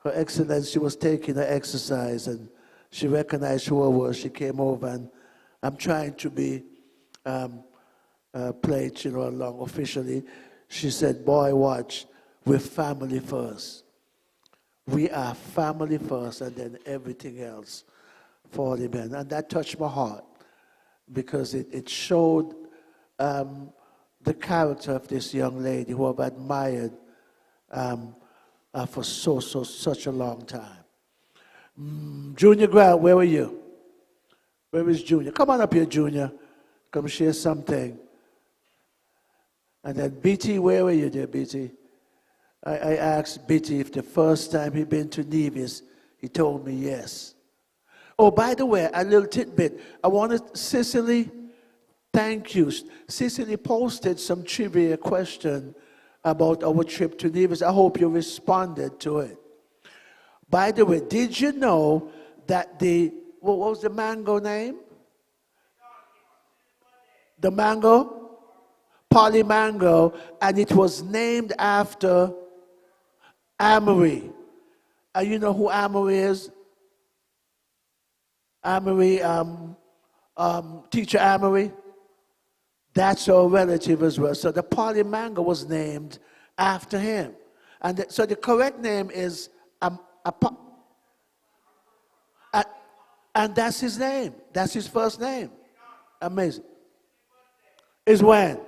Excellency was taking her exercise and she recognized who I was, she came over and I'm trying to be played, along officially. She said, boy, watch, we're family first. We are family first and then everything else for the men. And that touched my heart because it showed the character of this young lady who I've admired for such a long time. Junior Grant, where were you? Where is Junior? Come on up here, Junior. Come share something. And then BT, where were you there, BT? I asked BT if the first time he'd been to Nevis, he told me yes. Oh, by the way, a little tidbit. I wanted Cicely, thank you. Cicely posted some trivia question about our trip to Nevis. I hope you responded to it. By the way, did you know that what was the mango name? The mango? Polymango, and it was named after Amory. And you know who Amory is? Amory, teacher Amory. That's our relative as well. So the Polymango was named after him. And so the correct name is and that's his name. That's his first name. Amazing. Is when?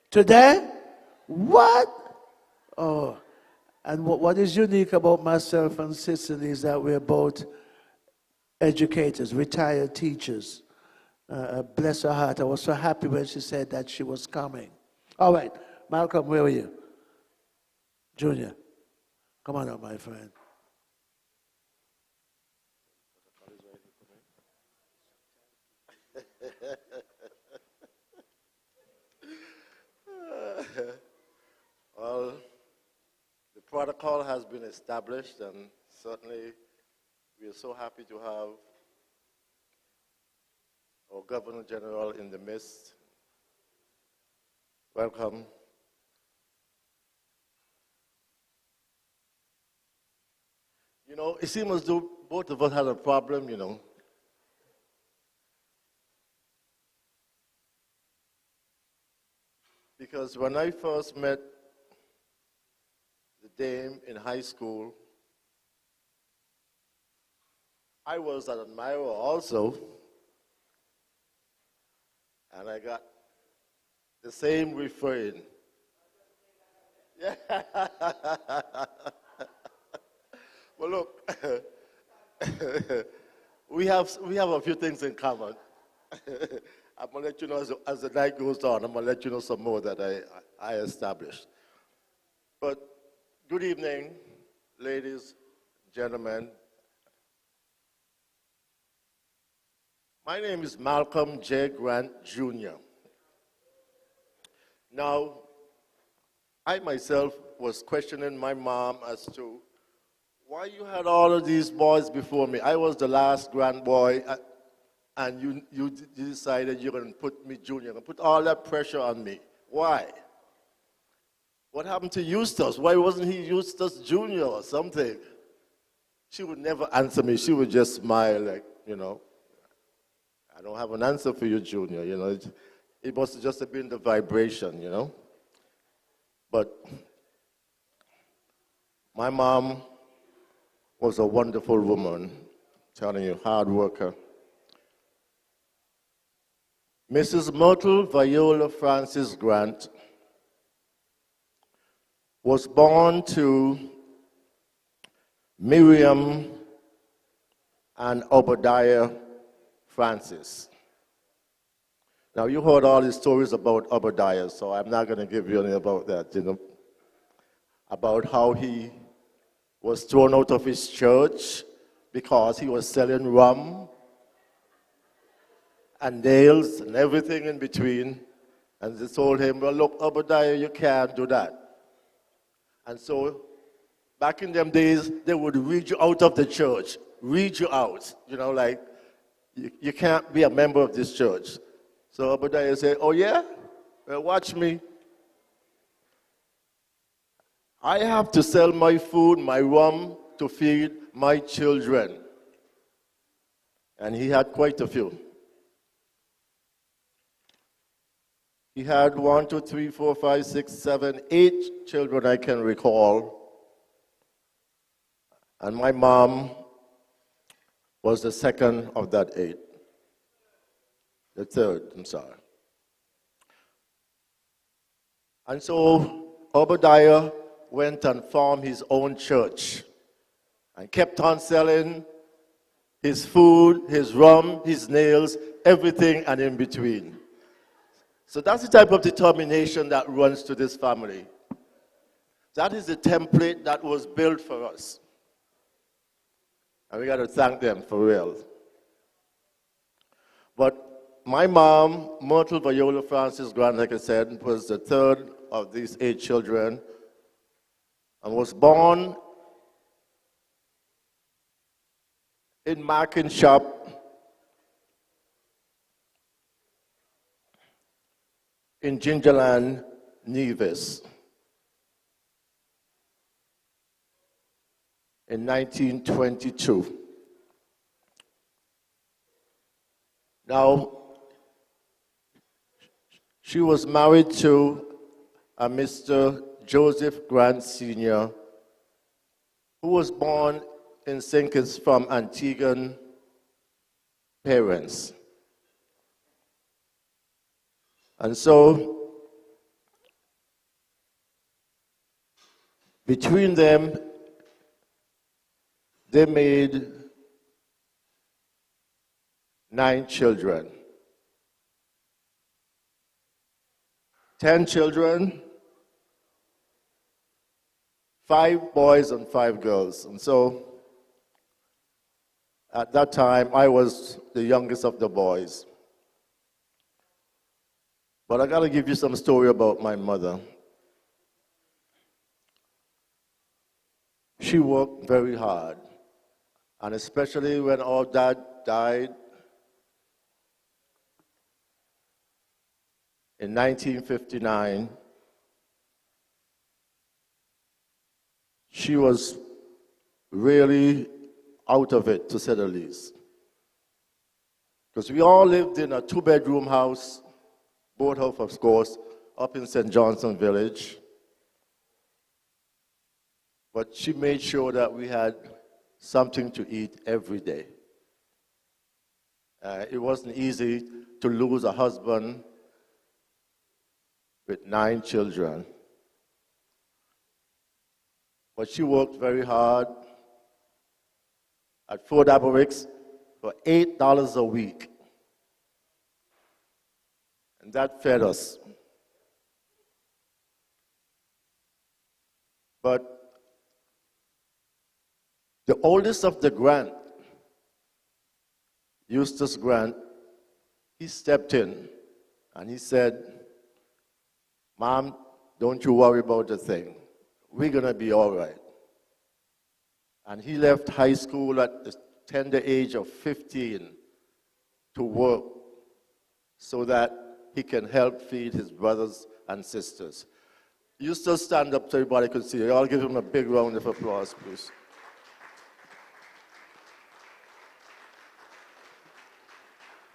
Today? What? Oh. And what is unique about myself and Cicely is that we're both educators, retired teachers. Bless her heart. I was so happy when she said that she was coming. All right. Malcolm, where were you? Junior, come on up, my friend. Well, the protocol has been established, and certainly we are so happy to have our Governor General in the midst. Welcome. You know, it seems as though both of us had a problem, you know. Because when I first met the dame in high school, I was an admirer also, and I got the same refrain. Yeah. Well, look, we have a few things in common. I'm going to let you know as the night goes on, I'm going to let you know some more that I established. But good evening, ladies, gentlemen. My name is Malcolm J. Grant, Jr. Now, I myself was questioning my mom as to why you had all of these boys before me. I was the last grand boy, and you decided you're going to put me junior, and put all that pressure on me. Why? What happened to Eustace? Why wasn't he Eustace Jr. or something? She would never answer me. She would just smile like, you know, I don't have an answer for you, Junior. You know, it must have just been the vibration, you know. But my mom was a wonderful woman, telling you, hard worker. Mrs. Myrtle Viola Francis Grant was born to Miriam and Obadiah Francis. Now, you heard all these stories about Obadiah, so I'm not going to give you any about that, about how he was thrown out of his church because he was selling rum and nails and everything in between. And they told him, well, look, Obadiah, you can't do that. And so back in them days, they would read you out of the church, read you out, like you can't be a member of this church. So Obadiah said, oh yeah? Well, watch me. I have to sell my food, my rum, to feed my children. And he had quite a few. He had 1, 2, 3, 4, 5, 6, 7, 8 children I can recall. And my mom was the second of that 8. The third, I'm sorry. And so Obadiah went and formed his own church and kept on selling his food, his rum, his nails, everything and in between. So that's the type of determination that runs to this family. That is the template that was built for us. And we got to thank them for real. But my mom, Myrtle Viola Francis Grant, like I said, was the third of these 8 children and was born in Markinshop in Gingerland, Nevis in 1922. Now, she was married to a Mr. Joseph Grant Sr., who was born in St. Kitts from Antiguan parents. And so, between them, they made 9 children. 10 children, 5 boys and 5 girls. And so, at that time, I was the youngest of the boys. But I got to give you some story about my mother. She worked very hard, and especially when our dad died in 1959, she was really out of it, to say the least. Because we all lived in a 2-bedroom house, boathouse, of course, up in St. Johnson Village. But she made sure that we had something to eat every day. It wasn't easy to lose a husband with 9 children. But she worked very hard at Fort Aberwick for $8 a week. And that fed us. But the oldest of the Grant, Eustace Grant, he stepped in and he said, Mom, don't you worry about the thing. We're going to be all right. And he left high school at the tender age of 15 to work so that he can help feed his brothers and sisters. Eustace, stand up so everybody could see you. I'll give him a big round of applause, please.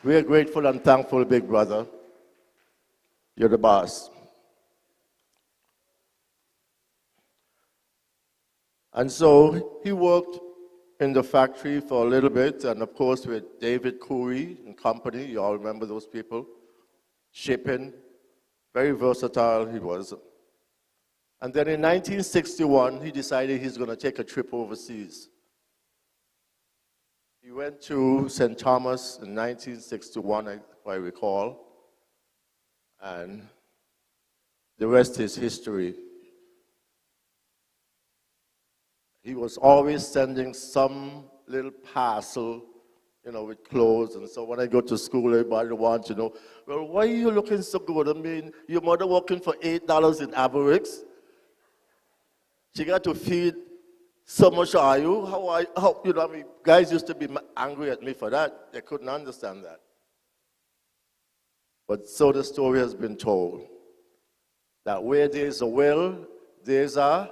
We are grateful and thankful, big brother. You're the boss. And so he worked in the factory for a little bit, and of course with David Coury and company, you all remember those people, shipping, very versatile he was. And then in 1961, he decided he's going to take a trip overseas. He went to St. Thomas in 1961, if I recall, and the rest is history. He was always sending some little parcel, with clothes. And so when I go to school, everybody wants to know, well, why are you looking so good? I mean, your mother working for $8 in Aberricks. She got to feed so much are you? Guys used to be angry at me for that. They couldn't understand that. But so the story has been told, that where there's a will, there's a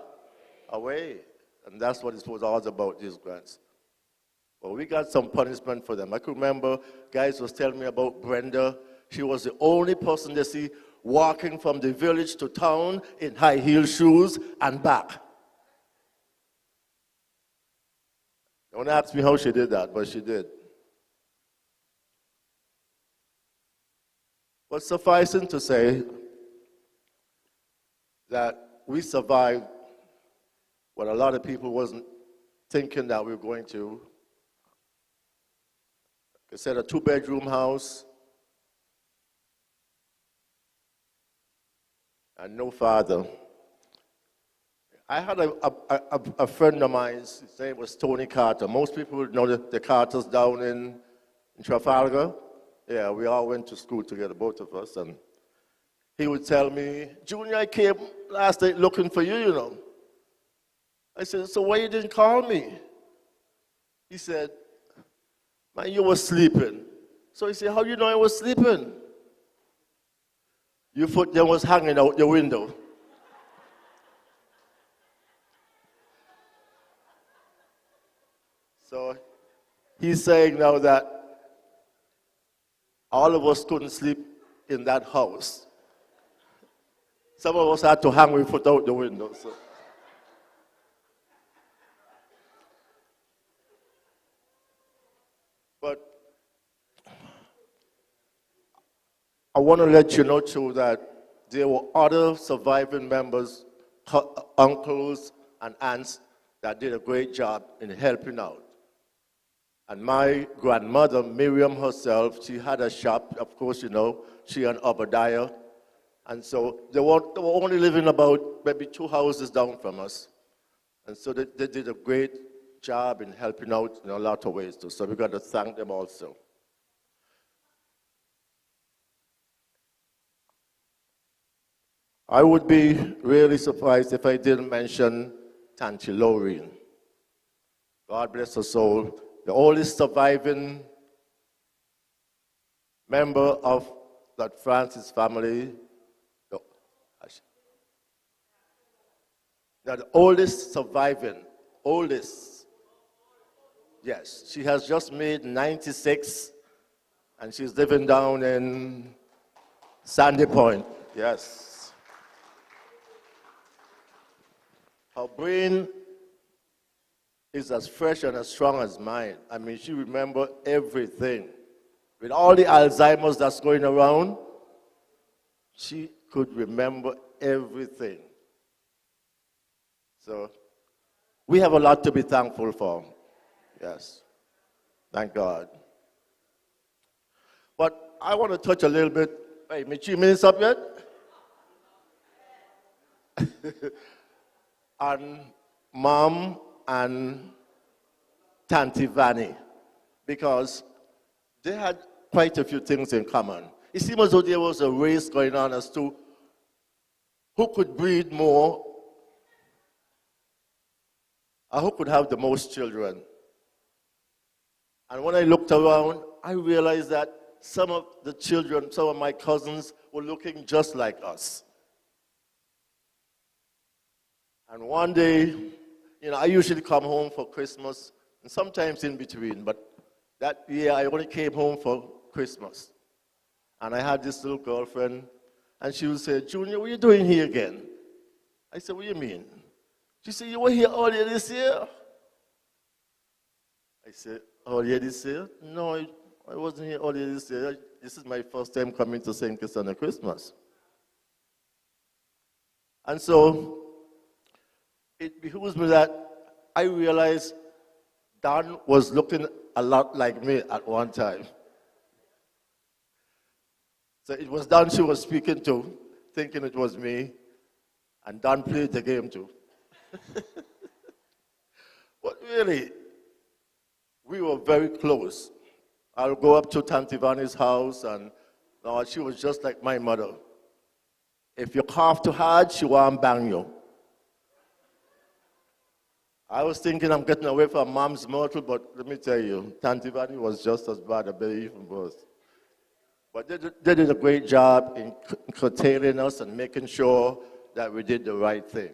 way. And that's what it was all about, these grants. Well, we got some punishment for them. I could remember guys was telling me about Brenda. She was the only person they see walking from the village to town in high heel shoes and back. Don't ask me how she did that, but she did. But sufficing to say that we survived what a lot of people wasn't thinking that we were going to. Like I said, a 2-bedroom house and no father. I had a friend of mine, his name was Tony Carter. Most people would know the Carters down in Trafalgar. Yeah, we all went to school together, both of us. And he would tell me, Junior, I came last night looking for you, I said, so why you didn't call me? He said, man, you were sleeping. So he said, how do you know I was sleeping? Your foot then was hanging out the window. So he's saying now that all of us couldn't sleep in that house. Some of us had to hang our foot out the window. So. But I want to let you know, too, that there were other surviving members, uncles and aunts, that did a great job in helping out. And my grandmother, Miriam herself, she had a shop, of course, she and Obadiah. And so they were only living about maybe 2 houses down from us. And so they did a great job in helping out in a lot of ways too. So we got to thank them also. I would be really surprised if I didn't mention Tanti Loreen. God bless her soul. The oldest surviving member of that Francis family. The oldest surviving, yes, she has just made 96, and she's living down in Sandy Point, yes. Her brain is as fresh and as strong as mine. I mean, she remembers everything. With all the Alzheimer's that's going around, she could remember everything. So we have a lot to be thankful for. Yes. Thank God. But I want to touch a little bit. Hey, me 2 minutes up yet? On Mom and Tanti Vanny, because they had quite a few things in common. It seemed as though there was a race going on as to who could breed more or who could have the most children. And when I looked around, I realized that some of the children, some of my cousins, were looking just like us. And one day, I usually come home for Christmas, and sometimes in between, but that year I only came home for Christmas. And I had this little girlfriend, and she would say, Junior, what are you doing here again? I said, what do you mean? She said, you were here earlier this year? I said, earlier this year? No, I wasn't here earlier this year. This is my first time coming to St. Kitts on Christmas. And so it behooves me that I realized Don was looking a lot like me at one time. So it was Don she was speaking to, thinking it was me, and Don played the game too. But really, we were very close. I'll go up to Tante Vani's house, and she was just like my mother. If you cough too hard, she won't bang you. I was thinking I'm getting away from Mom's Myrtle, but let me tell you, Tante Vani was just as bad, I believe, even worse. But they did a great job in curtailing us and making sure that we did the right thing.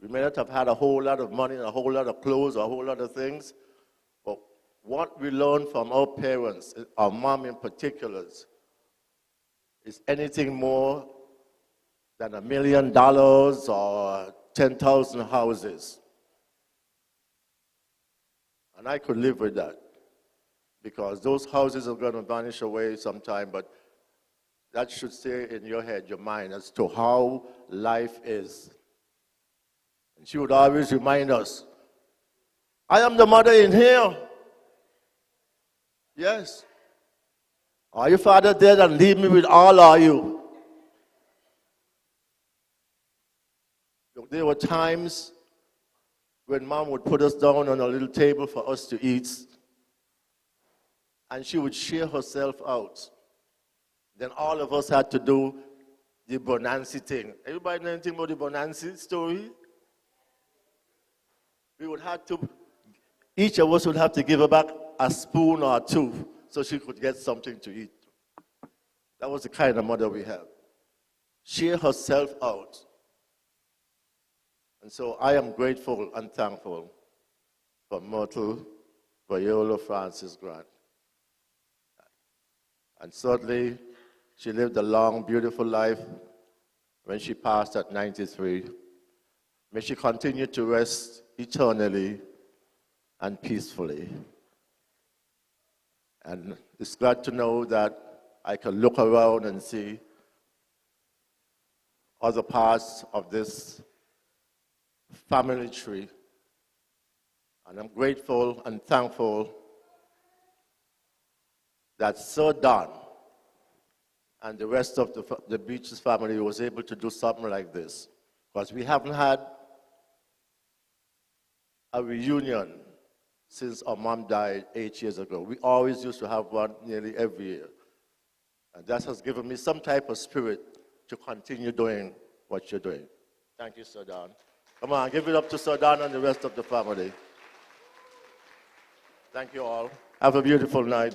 We may not have had a whole lot of money, and a whole lot of clothes, a whole lot of things, but what we learned from our parents, our mom in particular, is anything more than $1 million or 10,000 houses. And I could live with that, because those houses are going to vanish away sometime, but that should stay in your head, your mind, as to how life is. And she would always remind us, I am the mother in here. Yes. Are your father dead and leave me with all are you? There were times when Mom would put us down on a little table for us to eat, and she would share herself out. Then all of us had to do the Bonanza thing. Everybody know anything about the Bonanza story? We would have to, each of us would have to give her back a spoon or two so she could get something to eat. That was the kind of mother we had. Share herself out. And so I am grateful and thankful for Myrtle Viola Francis Grant. And certainly, she lived a long, beautiful life when she passed at 93. May she continue to rest eternally and peacefully. And it's glad to know that I can look around and see other parts of this family tree. And I'm grateful and thankful that Sir Don and the rest of the Beaches family was able to do something like this. Because we haven't had a reunion since our mom died 8 years ago. We always used to have one nearly every year. And that has given me some type of spirit to continue doing what you're doing. Thank you, Sir Don. Come on, give it up to Sir Don and the rest of the family. Thank you all. Have a beautiful night.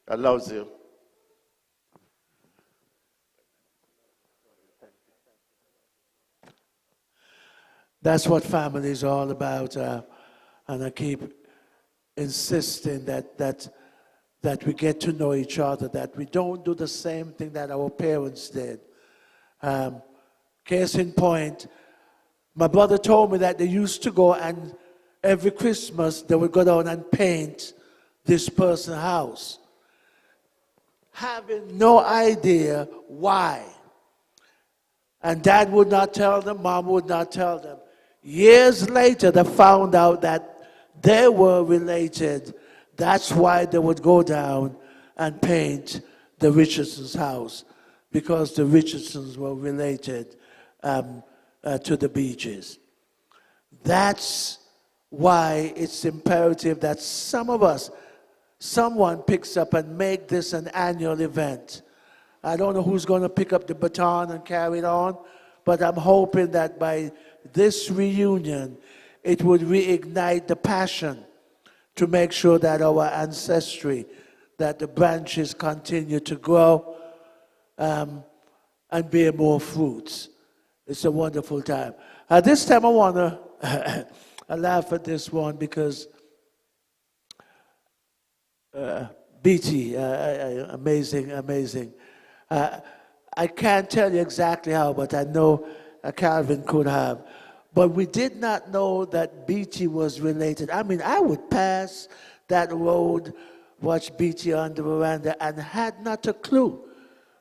God loves you. That's what family is all about, and I keep insisting that we get to know each other, that we don't do the same thing that our parents did. Case in point, my brother told me that they used to go and every Christmas they would go down and paint this person's house, having no idea why. And Dad would not tell them, Mom would not tell them. Years later, they found out that they were related. That's why they would go down and paint the Richardson's house, because the Richardsons were related to the Beaches. That's why it's imperative that someone picks up and make this an annual event. I don't know who's going to pick up the baton and carry it on, but I'm hoping that by this reunion, it would reignite the passion to make sure that our ancestry, that the branches continue to grow and bear more fruits. It's a wonderful time. At this time, I want to laugh at this one because BT, amazing. I can't tell you exactly how, but I know Calvin could have. But we did not know that BT was related. I mean, I would pass that road, watch BT on the veranda, and had not a clue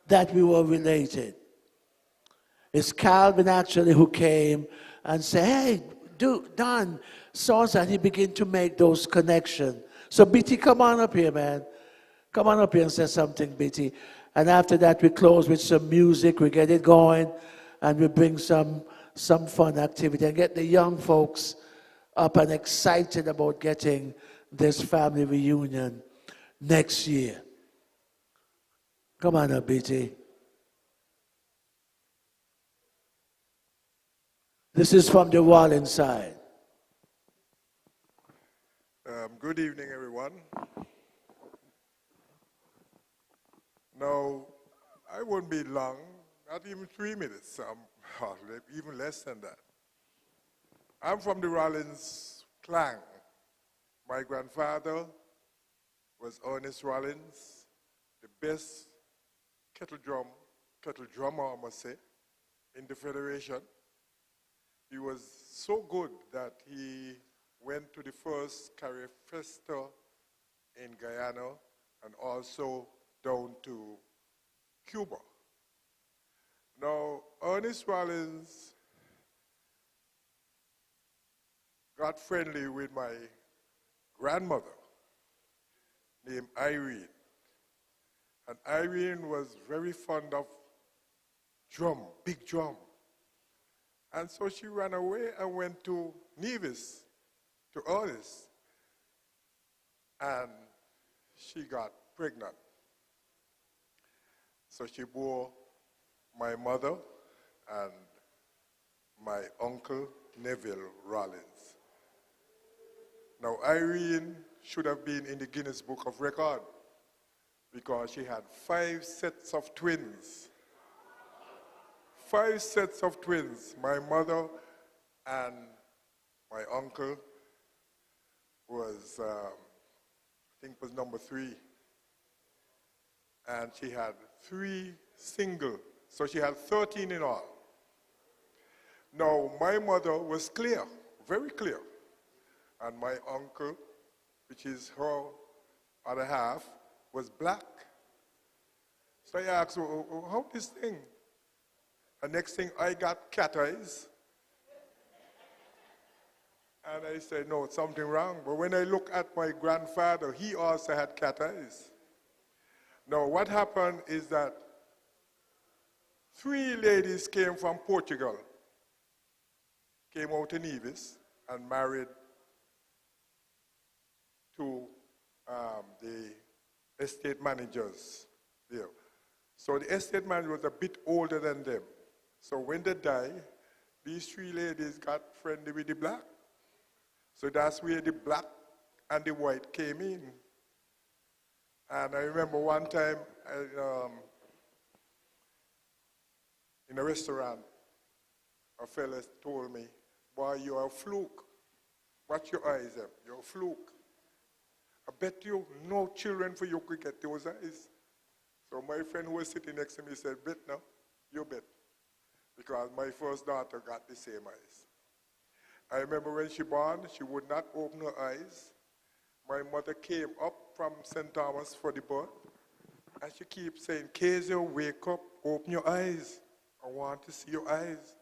that we were related. It's Calvin actually who came and say, hey, Don, so and he begin to make those connections. So BT, come on up here, man. Come on up here and say something, BT. And after that, we close with some music, we get it going, and we bring some fun activity and get the young folks up and excited about getting this family reunion next year. Come on up, BT. This is from the Rollins side. Good evening, everyone. Now, I won't be long, not even 3 minutes, even less than that. I'm from the Rollins clan. My grandfather was Ernest Rollins, the best kettle drummer, I must say, in the Federation. He was so good that he went to the first Carrier Festa in Guyana and also down to Cuba. Now, Ernest Rollins got friendly with my grandmother named Irene. And Irene was very fond of drum, big drum. And so she ran away and went to Nevis, to Ernest. And she got pregnant. So she bore my mother and my uncle Neville Rollins. Now, Irene should have been in the Guinness Book of Record because she had 5 sets of twins. 5 sets of twins. My mother and my uncle was, I think was number 3. And she had 3 single. So she had 13 in all. Now, my mother was clear, very clear. And my uncle, which is her other half, was black. So I asked her, how this thing? And next thing, I got cat eyes. And I said, no, something wrong. But when I look at my grandfather, he also had cat eyes. Now, what happened is that 3 ladies came from Portugal, came out to Nevis and married to the estate managers there. So the estate manager was a bit older than them. So when they died, these 3 ladies got friendly with the black. So that's where the black and the white came in. And I remember one time in a restaurant, a fella told me, boy, you're a fluke. Watch your eyes up, you're a fluke. I bet you no children for you could get those eyes. So my friend who was sitting next to me said, bet now, you bet. Because my first daughter got the same eyes. I remember when she born, she would not open her eyes. My mother came up from St. Thomas for the birth, and she keeps saying, Kezia, wake up, open your eyes. I want to see your eyes.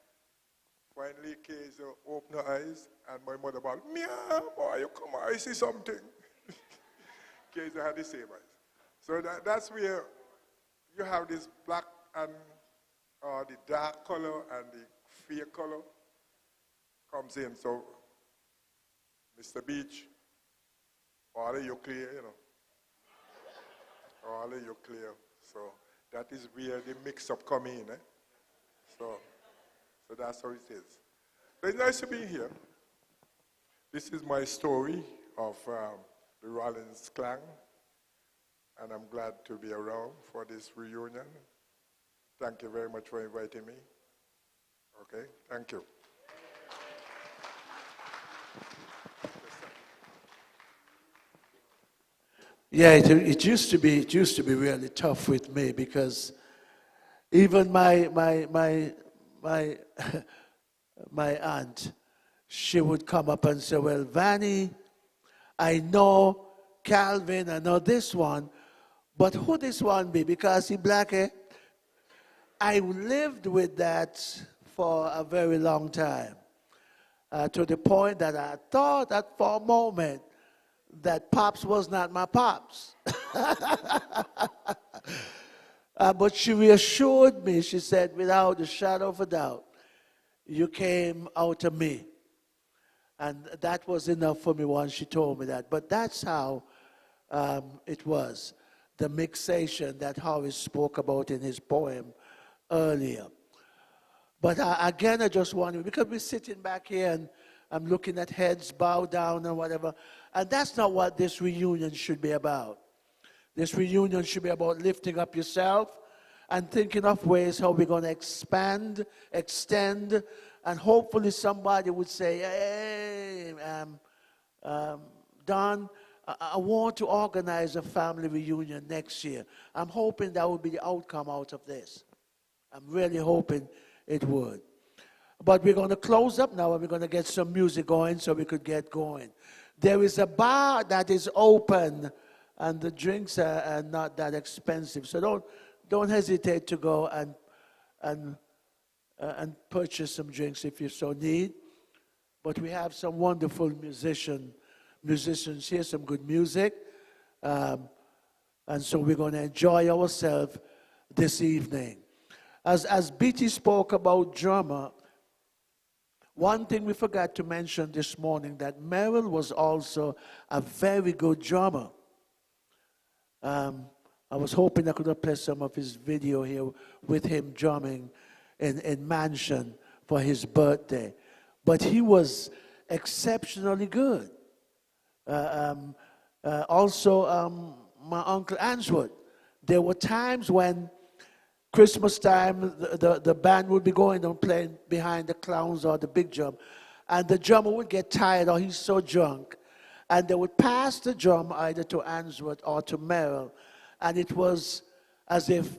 Finally, Kezia opened her eyes, and my mother bawled, meow, boy, you come on, I see something. Kezia had the same eyes. So that's where you have this black and the dark color and the fair color comes in. So, Mr. Beach, all of you clear, you know. All of you clear. So that is where the mix-up come in, eh? So that's how it is. So it's nice to be here. This is my story of the Rollins clan, and I'm glad to be around for this reunion. Thank you very much for inviting me. Okay, thank you. Yeah, it used to be really tough with me because even my aunt, she would come up and say, well, Vanny, I know Calvin, I know this one, but who this one be? Because he black, eh? I lived with that for a very long time. to the point that I thought that for a moment that Pops was not my Pops. But she reassured me. She said, without a shadow of a doubt, you came out of me. And that was enough for me once she told me that. But that's how it was. The mixation that Horace spoke about in his poem earlier. But again, I just want to, because we're sitting back here and I'm looking at heads bowed down and whatever, and that's not what this reunion should be about. This reunion should be about lifting up yourself and thinking of ways how we're going to expand, extend, and hopefully somebody would say, hey, Don, I want to organize a family reunion next year. I'm hoping that will be the outcome out of this. I'm really hoping it would. But we're going to close up now and we're going to get some music going so we could get going. There is a bar that is open and the drinks are not that expensive. So don't hesitate to go and purchase some drinks if you so need. But we have some wonderful musicians here, some good music. And so we're going to enjoy ourselves this evening. As BT spoke about drummer, one thing we forgot to mention this morning, that Merrill was also a very good drummer. I was hoping I could have played some of his video here with him drumming in Mansion for his birthday. But he was exceptionally good. Also, my Uncle Answorth. There were times when Christmas time, the band would be going and playing behind the clowns or the big drum, and the drummer would get tired or he's so drunk, and they would pass the drum either to Answorth or to Merrill, and it was as if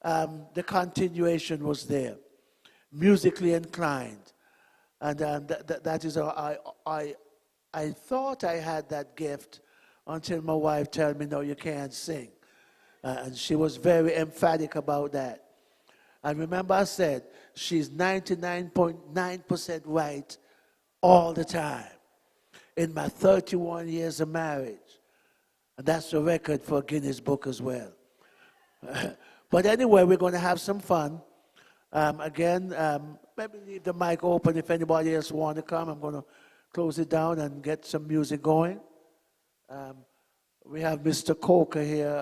the continuation was there, musically inclined, and that is how I thought I had that gift until my wife told me, no, you can't sing. And she was very emphatic about that. And remember I said, she's 99.9% right all the time in my 31 years of marriage. And that's a record for Guinness Book as well. But anyway, we're going to have some fun. Again, maybe leave the mic open if anybody else wants to come. I'm going to close it down and get some music going. We have Mr. Coker here,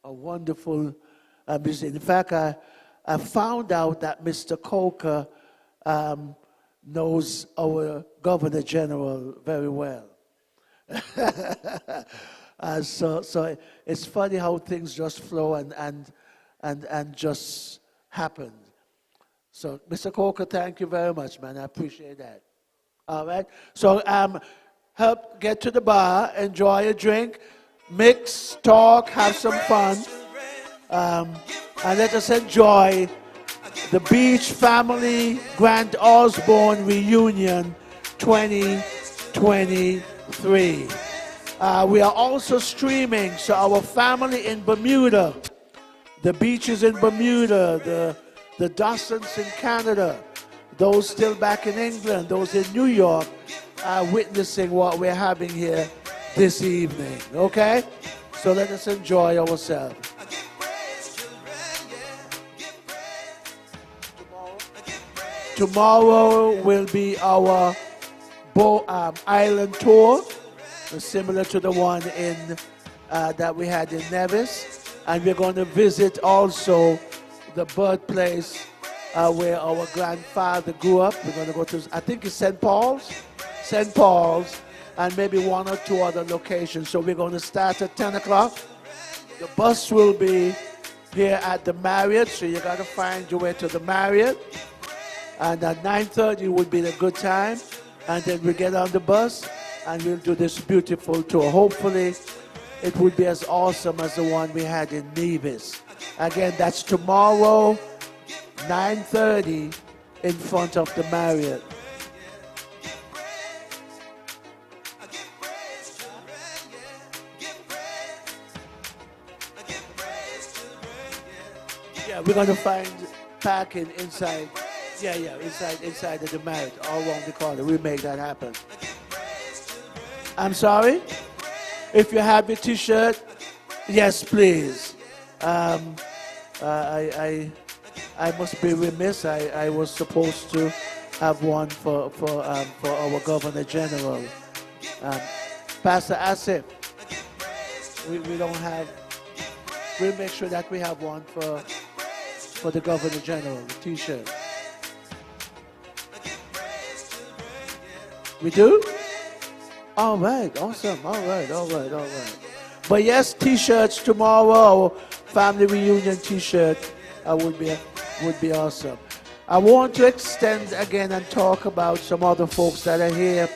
a wonderful musician. In fact, I found out that Mr. Coker knows our Governor General very well. So it's funny how things just flow and just happen. So, Mr. Coker, thank you very much, man. I appreciate that. All right. So, help get to the bar, enjoy a drink, mix, talk, have some fun, and let us enjoy the Beach Family Grant Osborne Reunion 2023. We are also streaming, so our family in Bermuda, the Beaches in Bermuda, the Dawsons in Canada, those still back in England, those in New York, are witnessing what we're having here this evening, okay? So let us enjoy ourselves. Tomorrow will be our island tour, similar to the one in that we had in Nevis, and we're going to visit also the birthplace where our grandfather grew up. We're going to go to, I think it's St. Paul's, and maybe one or two other locations. So we're going to start at 10 o'clock. The bus will be here at the Marriott, so you got to find your way to the Marriott. And at 9:30 would be the good time. And then we get on the bus and we'll do this beautiful tour. Hopefully it would be as awesome as the one we had in Nevis. Again, that's tomorrow, 9:30 in front of the Marriott. Yeah, we're going to find parking inside Yeah, inside the marriage, all around the corner. We make that happen. I'm sorry? If you have your t-shirt, yes, please. I must be remiss. I was supposed to have one for our Governor General. Pastor Asif, we don't have, we'll make sure that we have one for the Governor General, the t-shirt. We do? All right, awesome. All right. But yes, t-shirts tomorrow, our family reunion t-shirt would be awesome. I want to extend again and talk about some other folks that are here.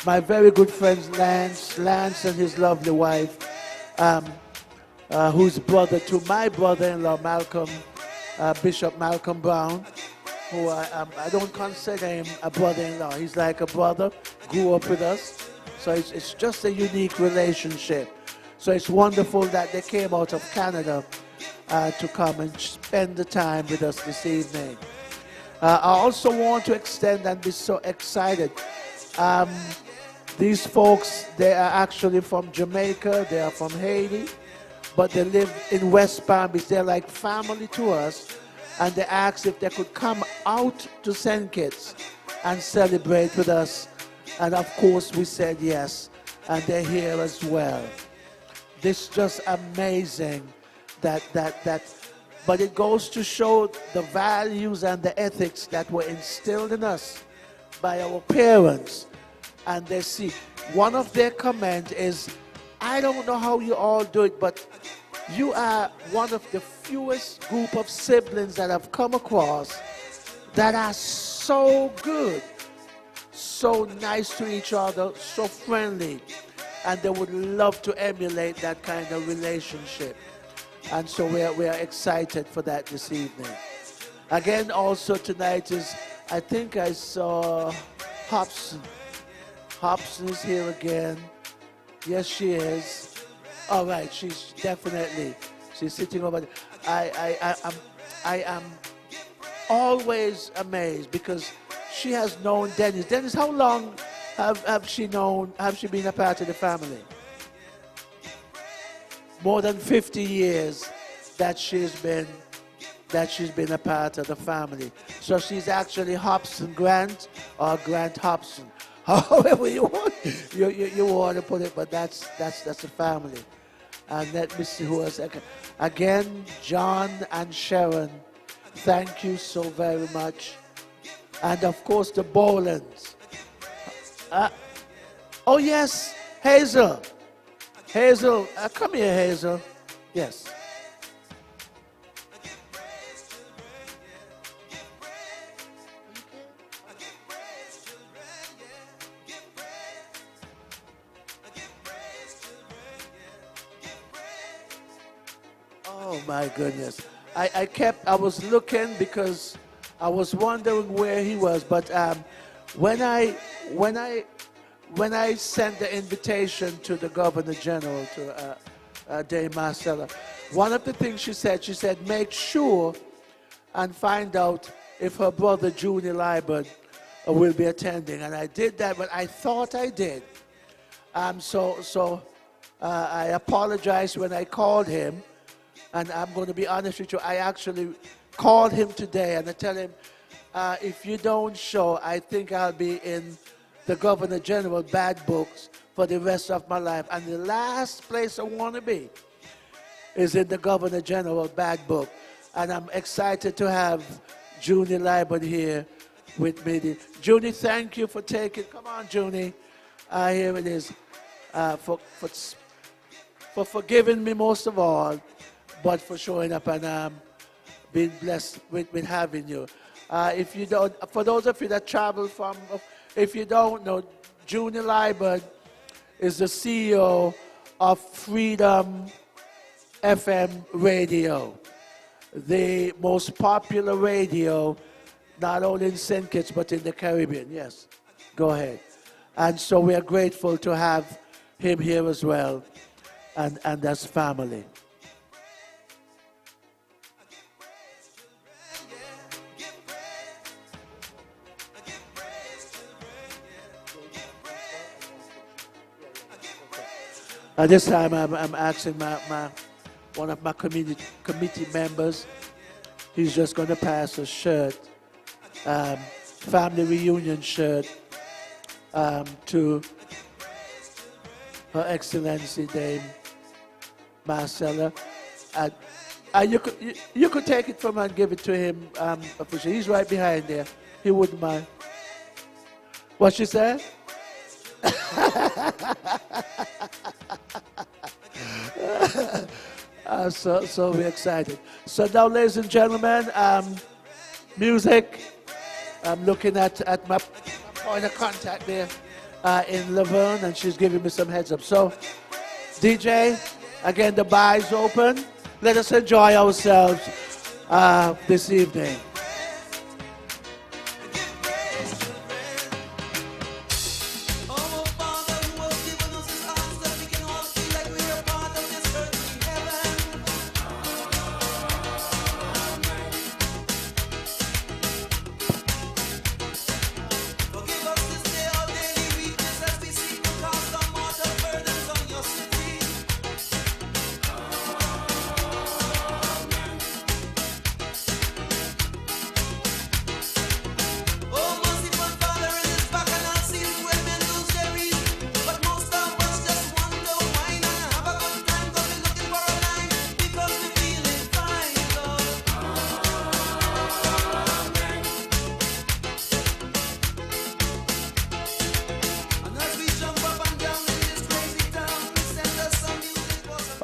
My very good friend Lance and his lovely wife, who's brother to my brother-in-law Malcolm, Bishop Malcolm Brown, who I don't consider him a brother-in-law. He's like a brother, grew up with us. So it's just a unique relationship. So it's wonderful that they came out of Canada to come and spend the time with us this evening. I also want to extend and be so excited. These folks, they are actually from Jamaica, they are from Haiti, but they live in West Palm Beach. They're like family to us, and they asked if they could come out to St. Kitts and celebrate with us. And of course we said yes, and they're here as well. This is just amazing but it goes to show the values and the ethics that were instilled in us by our parents. And they see, one of their comments is, I don't know how you all do it, but you are one of the fewest group of siblings that I've come across that are so good, so nice to each other, so friendly, and they would love to emulate that kind of relationship. And so we are excited for that this evening. Again, also tonight is, I think I saw Hobson. Hobson is here again. Yes, she is. All right, she's sitting over there. I am always amazed because she has known Dennis. Dennis, how long have she been a part of the family? More than 50 years that she's been a part of the family. So she's actually Hobson Grant or Grant Hobson. However you want to put it, but that's the family. And let me see who else. Again, John and Sharon, thank you so very much. And of course the Bolans. Oh yes, Hazel. Hazel, come here, Hazel. Yes. Oh my goodness. I was looking because I was wondering where he was, but when I sent the invitation to the Governor General, to Dame Marcella, one of the things she said, make sure and find out if her brother Junior Liebert will be attending. And I did that, but I thought I did. So I apologized when I called him, and I'm going to be honest with you, I actually called him today and I tell him, if you don't show, I think I'll be in the Governor General bad books for the rest of my life. And the last place I want to be is in the Governor General bad book. And I'm excited to have Junie Liebert here with me. Junie, thank you for taking, come on Junie, here it is, for forgiving me most of all, but for showing up and being blessed with having you. If you don't, for those of you that travel from, if you don't know, Junie Liebert is the CEO of Freedom FM Radio, the most popular radio, not only in St. Kitts, but in the Caribbean. Yes, go ahead. And so we are grateful to have him here as well, and as family. At this time, I'm asking one of my committee members. He's just going to pass a shirt, family reunion shirt, to Her Excellency Dame Marcella. You could take it from her and give it to him officially. He's right behind there. He wouldn't mind. What she said? So we're excited. So now, ladies and gentlemen, music. I'm looking at my point of contact there in Laverne, and she's giving me some heads up. So, DJ, again, the bar is open. Let us enjoy ourselves this evening.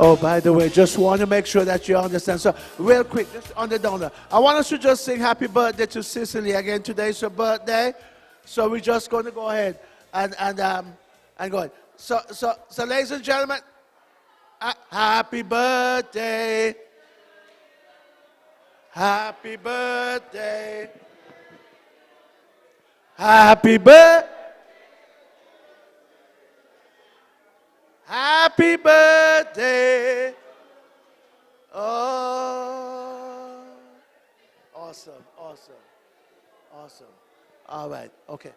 Oh, by the way, just want to make sure that you understand. So, real quick, just on the donor, I want us to just sing happy birthday to Cicely again. Today's her birthday, so we're just going to go ahead and go ahead. So, ladies and gentlemen, happy birthday, happy birthday, happy birthday. Happy birthday. Oh, awesome, awesome, awesome. All right, okay.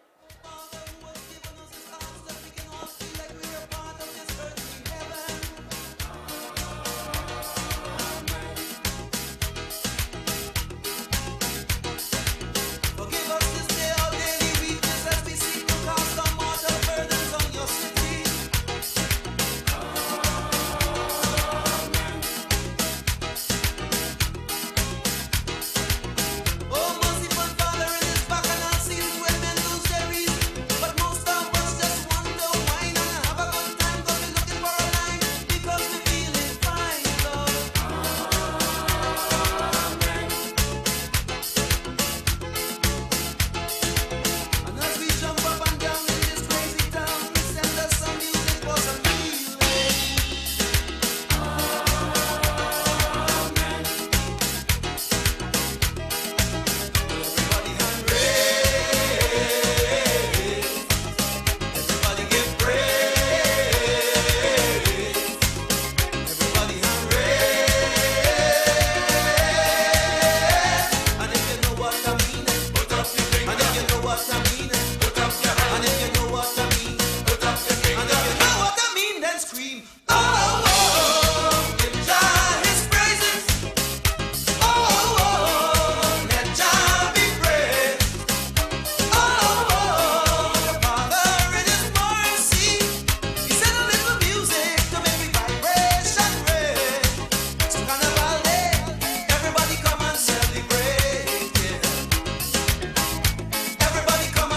Everybody come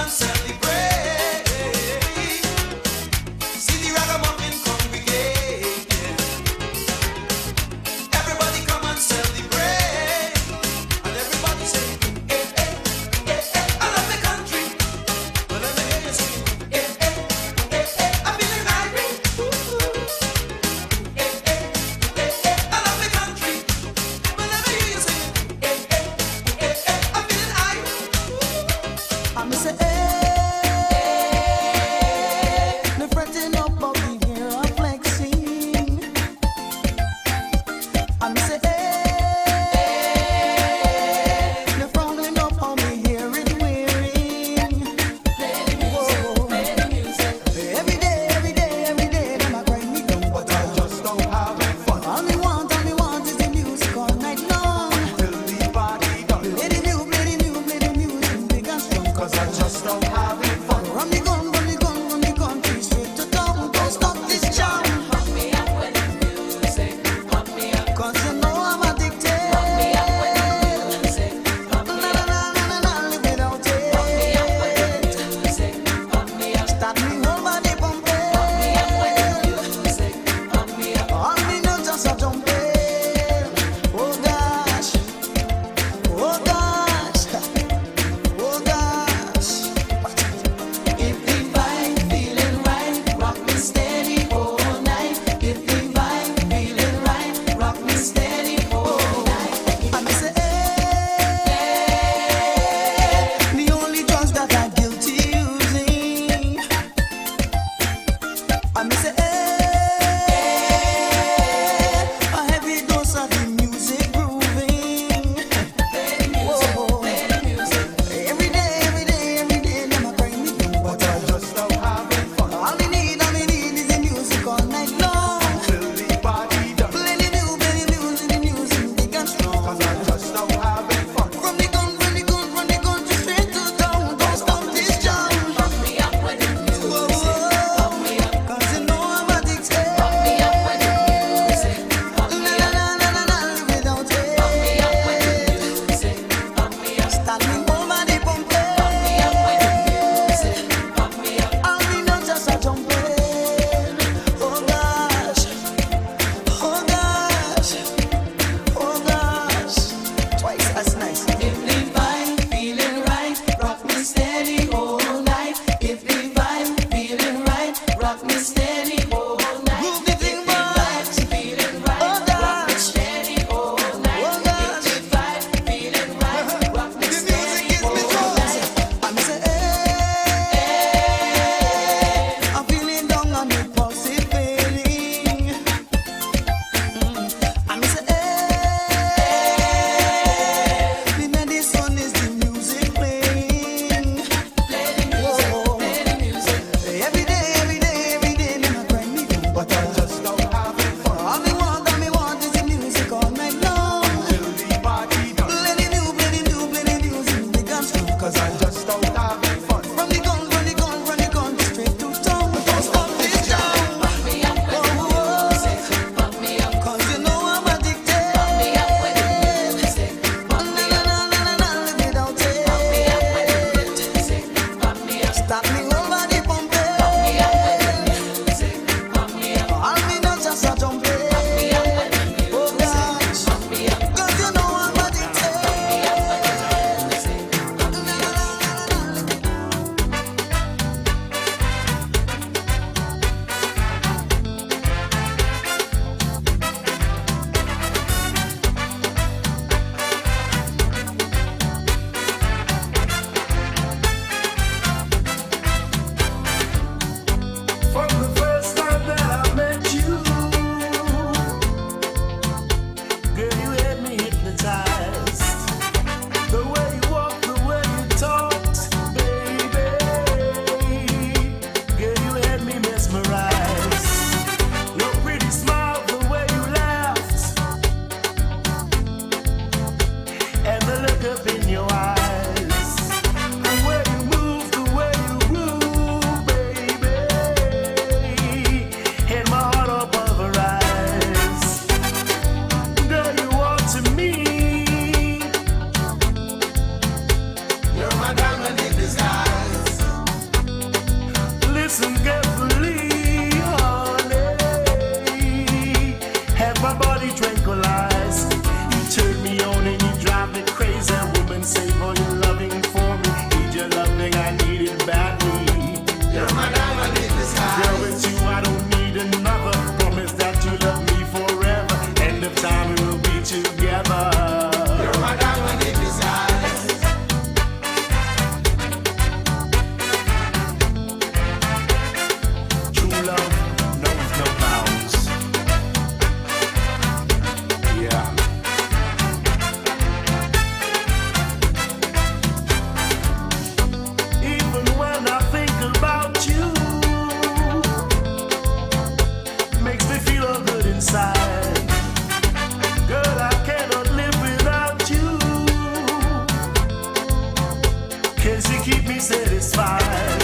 to keep me satisfied.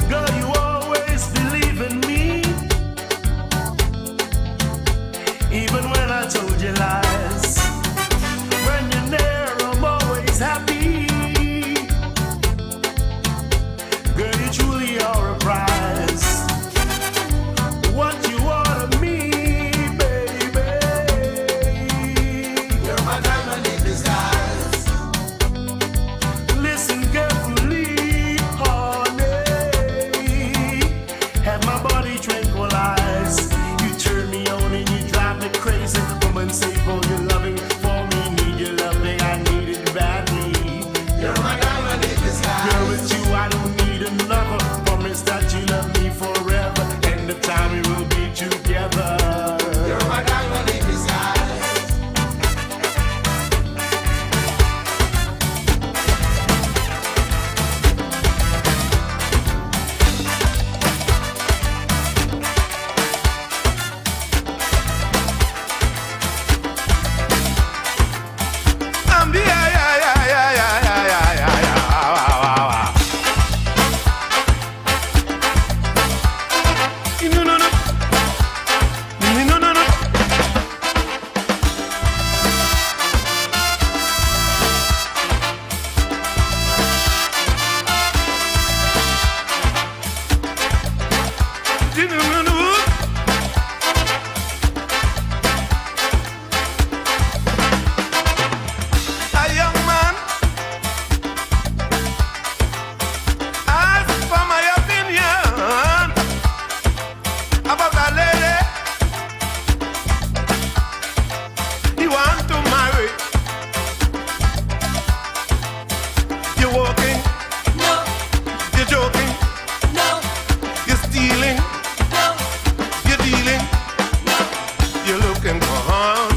Girl, you always believe in me, even when I told you lies. When you're there, I'm always happy. Girl, you truly are a prize. What you are to me, baby. You're my diamond in disguise. Listen carefully, honey. Have my body tranquilized. You turn me on and you drive me crazy. Woman, say for your loving, for me, need your loving. I need it badly. You're my diamond in disguise. Girl, with you, I don't need another. Promise that you love me forever. And the time we will be together. You're my diamond in disguise. A young man asked for my opinion about a lady he want to marry. You're walking, No, you're joking, no, you're stealing, no, you're dealing, no. you're looking for hun.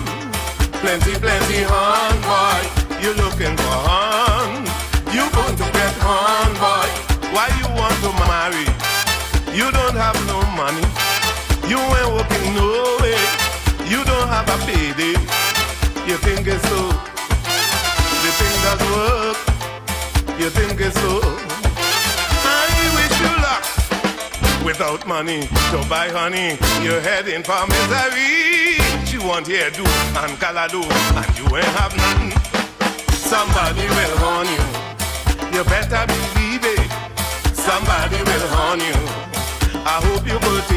Plenty, plenty hun, boy. You're looking for hun. You going to get hun, boy. Why you want to marry? You don't have no money. You ain't working no way. You don't have a payday. You think it's so. The thing does work. You think it's so. I wish you luck. Without money to buy honey, you're heading for misery. She want hairdo and calado, and you ain't have nothing. Somebody will horn you. You better believe it. Somebody will horn you. I hope you go to